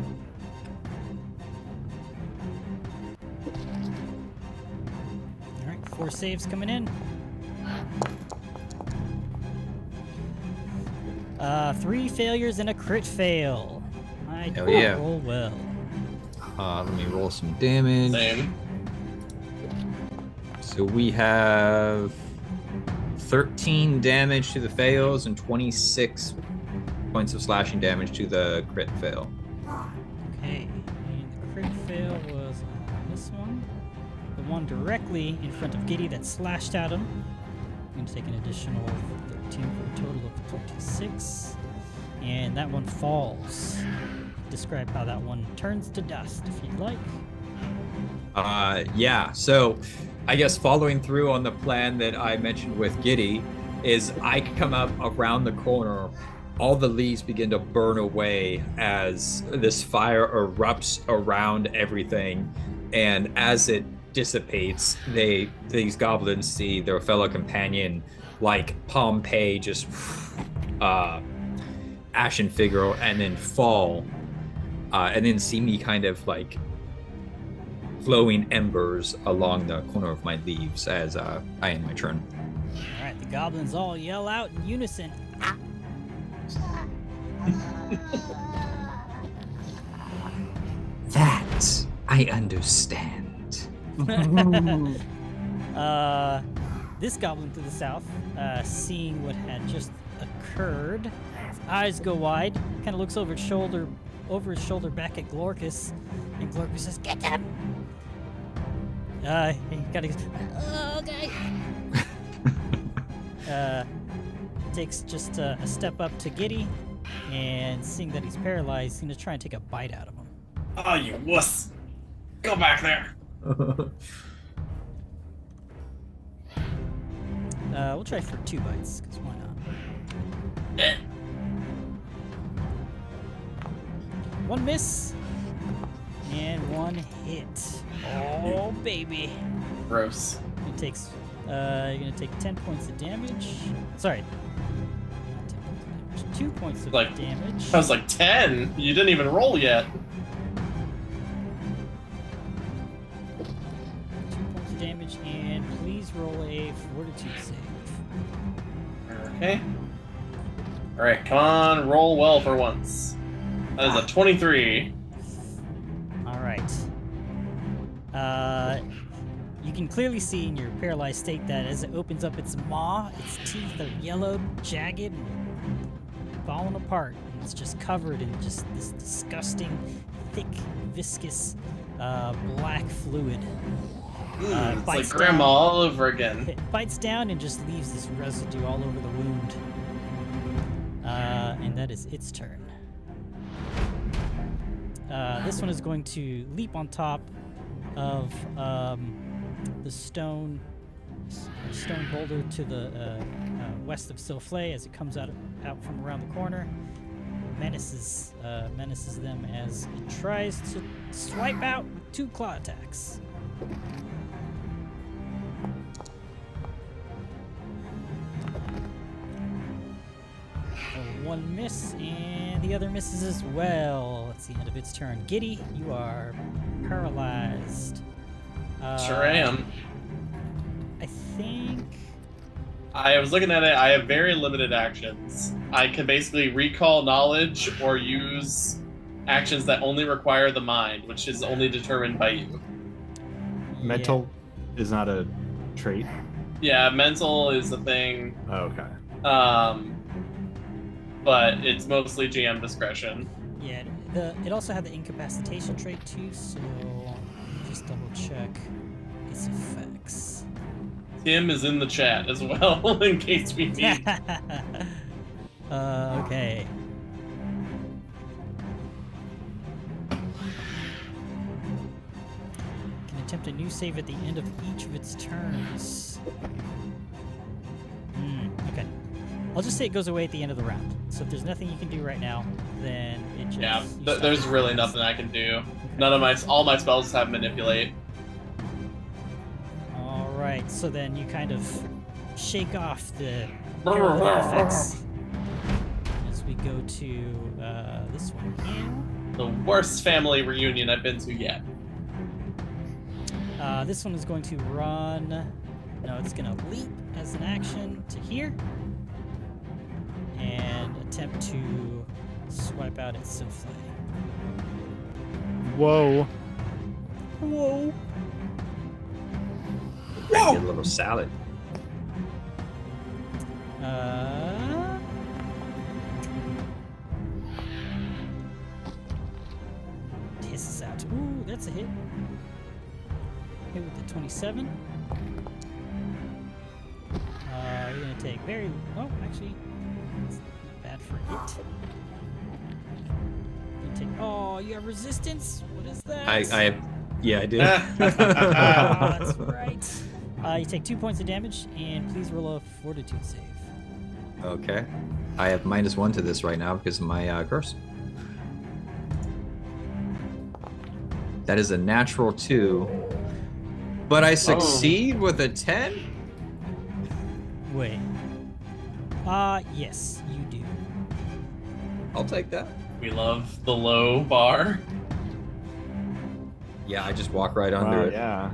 All right. 4 saves coming in. 3 failures and a crit fail. I Hell did yeah. roll well. Let me roll some damage. Same. So we have 13 damage to the fails and 26 points of slashing damage to the crit fail. Okay. And the crit fail was on this one. The one directly in front of Giddy that slashed at him. I'm going to take an additional 13 for a total of 26. And that one falls. Describe how that one turns to dust, if you'd like. Yeah, so I guess following through on the plan that I mentioned with Giddy is I come up around the corner, all the leaves begin to burn away as this fire erupts around everything, and as it dissipates, these goblins see their fellow companion like Pompeii just ashen figure and then fall, and then see me kind of like glowing embers along the corner of my leaves as I end my turn. All right, the goblins all yell out in unison. That I understand. This goblin to the south, seeing what had just occurred, his eyes go wide, kind of looks over his shoulder back at Glorkus, and Glorkus says, "Get them!" He kind of goes, "Oh, okay." Takes just a step up to Giddy, and seeing that he's paralyzed, he's gonna try and take a bite out of him. Oh, you wuss. Go back there. We'll try for 2 bites, because why not? Eh. 1 miss, and 1 hit. Oh, baby. Gross. It takes, you're gonna take 10 points of damage. Sorry. Not 10 points of damage. 2 points of damage. I was like 10. You didn't even roll yet. 2 points of damage, and please roll a fortitude save. Okay. Alright, come on, roll well for once. That is a 23. Alright. You can clearly see in your paralyzed state that as it opens up its maw, its teeth are yellow, jagged, and falling apart. And it's just covered in just this disgusting, thick, viscous, black fluid. It's like grandma all over again. It bites down and just leaves this residue all over the wound. And that is its turn. This one is going to leap on top of the stone boulder to the west of Silflay as it comes out from around the corner. Menaces them as it tries to swipe out with 2 claw attacks. One miss, and the other misses as well. It's the end of its turn. Giddy, you are paralyzed. Sure am. I think... I was looking at it. I have very limited actions. I can basically recall knowledge or use actions that only require the mind, which is only determined by you. Mental is not a trait. Yeah, mental is a thing. Okay. But it's mostly GM discretion. Yeah, it also had the incapacitation trait too, so just double check its effects. Tim is in the chat as well, in case we need. Okay. Can attempt a new save at the end of each of its turns. Okay. I'll just say it goes away at the end of the round. So if there's nothing you can do right now, then it just... Yeah, you stop. there's really nothing I can do. None of all my spells have manipulate. All right, so then you kind of shake off the terrible effects as we go to this one here. The worst family reunion I've been to yet. This one is going to run. No, it's going to leap as an action to here and attempt to swipe out its souffle. Whoa. Whoa! Get a little salad. Hisses out. Ooh, that's a hit. Hit with the 27. You're gonna take very. Oh, actually, it's not bad for it. You take. Oh, you have resistance. What is that? I have. Yeah, I do. Ah, that's right. You take 2 points of damage, and please roll a fortitude save. Okay. I have -1 to this right now because of my curse. That is a natural 2. But I succeed with a 10? Wait. Yes, you do. I'll take that. We love the low bar. Yeah, I just walk right under it. Yeah.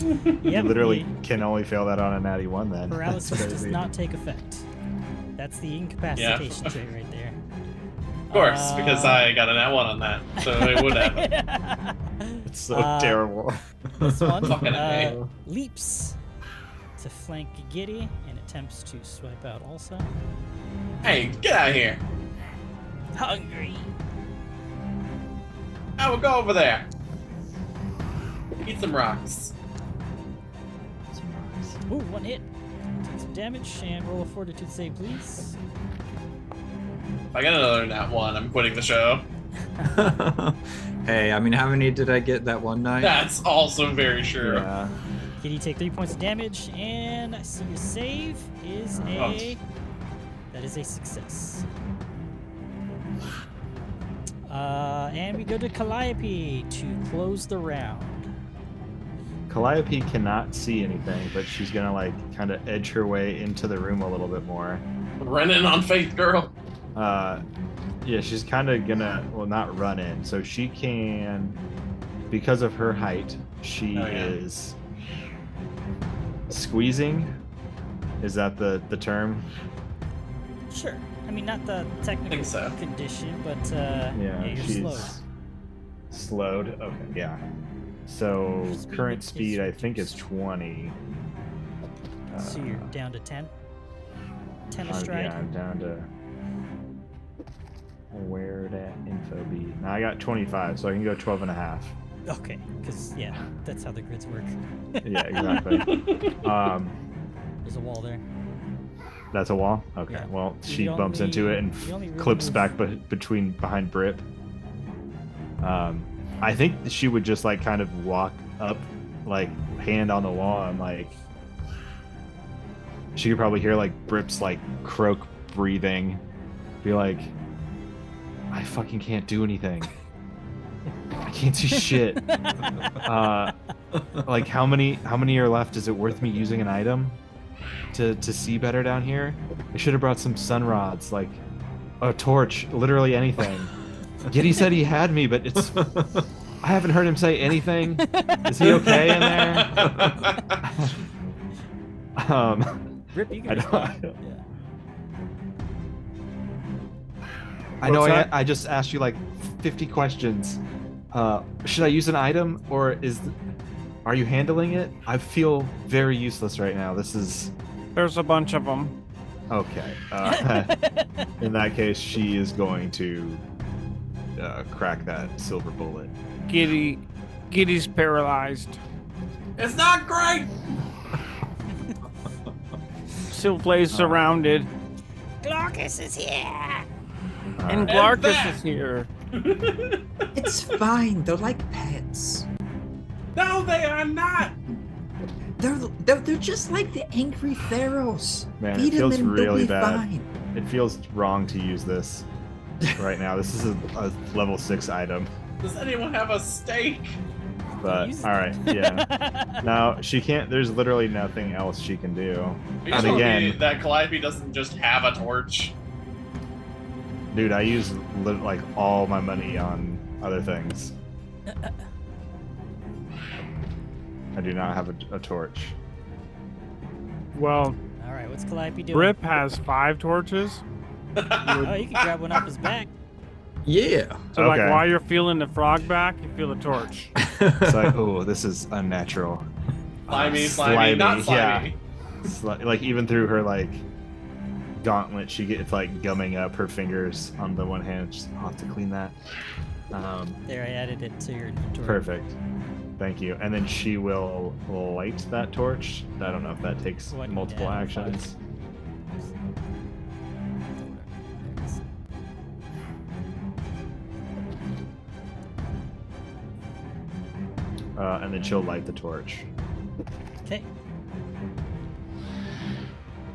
Yep, You literally can only fail that on a natty 1 then. paralysis That's does crazy. not take effect. That's the incapacitation trait right there. Of course, because I got a nat 1 on that, so it would have. It's so terrible. This one Fucking A. leaps to flank Giddy and attempts to swipe out also. Hey, get out of here! Hungry. I will go over there. Eat some rocks. Ooh, one hit. Take some damage and roll a fortitude save, please. If I get another nat 1, I'm quitting the show. Hey, I mean, how many did I get that one night? That's also very true. Yeah. Giddy, take 3 points of damage, and I see your save is that is a success. And we go to Calliope to close the round. Calliope cannot see anything, but she's gonna like kind of edge her way into the room a little bit more. Running on faith, girl. Yeah, she's kind of gonna, well, not run in. So she can, because of her height, she is squeezing. Is that the term? Sure. I mean, not the technical so. condition, but Yeah, you're she's slowed. slowed. Okay, yeah. So Speed current is speed, I think, is reduced. 20. So you're down to 10? 10 a Yeah, stride? I'm down to where that info be. Now I got 25, so I can go 12 and a half. Okay, because, yeah, that's how the grids work. Yeah, exactly. There's a wall there. That's a wall? Okay. Yeah. Well, You she bumps into it and you only really clips move- back behind Brip. I think she would just like kind of walk up, like hand on the wall, and like she could probably hear like Brip's like croak breathing, be like, I fucking can't do anything. I can't see shit. Like how many are left? Is it worth me using an item to see better down here? I should have brought some sun rods, like a torch, literally anything. Giddy said he had me, but it's I haven't heard him say anything. Is he okay in there? Rip, you can I respond. don't- Yeah. I know What's that? I just asked you like 50 questions. Should I use an item or is Are you handling it? I feel very useless right now. This is There's a bunch of them. okay. In that case, she is going to crack that silver bullet. Giddy's paralyzed. It's not great. Silvlay's surrounded. Glaucus is here. And Alright. Glarkus is here. It's fine. They're like pets. No, they are not. They're just like the angry Theros. Man, Feed it them feels and they'll really be bad. fine. It feels wrong to use this right now. This is a level 6 item. Does anyone have a steak? But Use it. all right, yeah. Now she can't. There's literally nothing else she can do. Are you And telling me again, that Calliope doesn't just have a torch? dude, I use like all my money on other things. I do not have a torch. Well, All right, what's Calliope doing? Brip has 5 torches. Oh, you can grab one off his back. Yeah. So like Okay. while you're feeling the frog back, you feel the torch. It's like, oh, this is unnatural. Slimy, not slimy. Yeah. Like even through her like gauntlet, it's like gumming up her fingers on the one hand. Just, I'll have to clean that. There, I added it to your inventory. Perfect. Thank you. And then she will light that torch. I don't know if that takes What, multiple yeah, actions. And then she'll light the torch. Okay.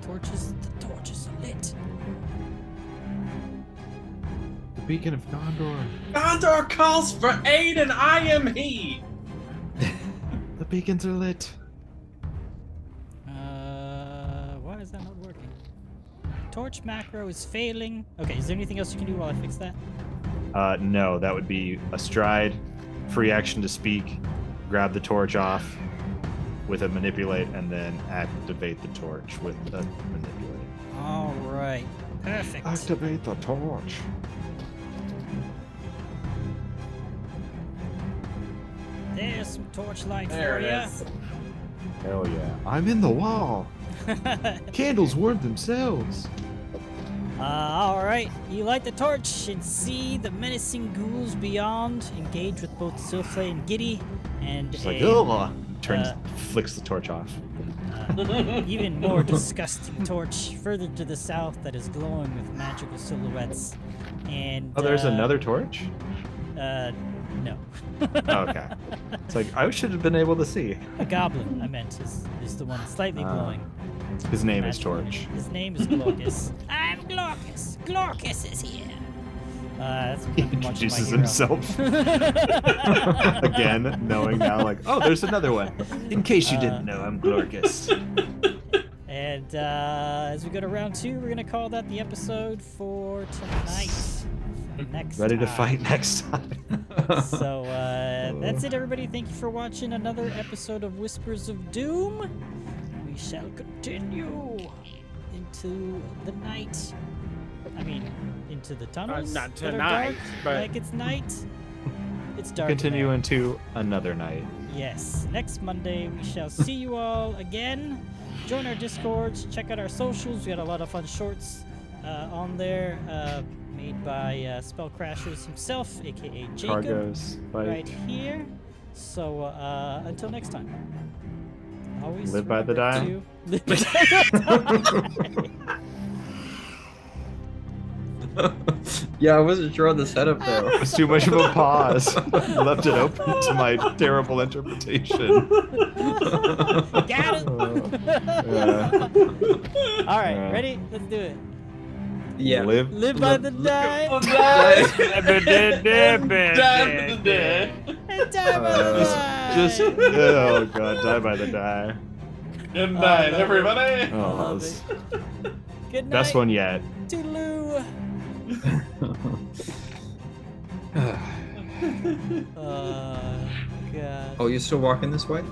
The torches are lit. The beacon of Gondor. Gondor calls for aid and I am he. The beacons are lit. Why is that not working? Torch macro is failing. Okay, is there anything else you can do while I fix that? No, that would be a stride, free action to speak, grab the torch off with a manipulate, and then activate the torch with a manipulate. All right, perfect. Activate the torch. There's some torchlight There for it ya. is. Hell yeah. I'm in the wall. Candles warm themselves. All right, you light the torch and see the menacing ghouls beyond. Engage with both Silflay and Giddy, and Just like, a ugh. Flicks the torch off. even more disgusting torch further to the south that is glowing with magical silhouettes. And Oh, there's another torch? no. Okay. It's like, I should have been able to see. A goblin, I meant, is the one slightly glowing. His name is Magically. Torch. His name is Glaucus. I'm Glaucus. Glaucus is here. That's He much of my introduces hero. himself. Again, knowing now, like, oh, there's another one. In case you didn't know, I'm Glorcus. And as we go to round 2, we're gonna call that the episode for tonight. For next Ready to time. fight next time. So that's it, everybody. Thank you for watching another episode of Whispers of Doom. We shall continue into the night. I mean, into the tunnels. Not that are tonight, dark, but- like it's night. It's dark. Continue there. into another night. Yes. Next Monday, we shall see you all again. Join our Discords. Check out our socials. We got a lot of fun shorts on there, made by Spellcrashers himself, aka Jacob, Cargoes. right here. So until next time, always Live by the remember die. to live by the die. Yeah, I wasn't sure on the setup there. It was too much of a pause. I left it open to my terrible interpretation. Got it. Yeah. All right, Yeah. ready? Let's do it. Yeah. Live by the die. And die by the die. Just oh god, die by the die. Good night, love it. everybody. Oh, love that's Good night. best one yet. Toodaloo. God. Oh, you're still walking this way?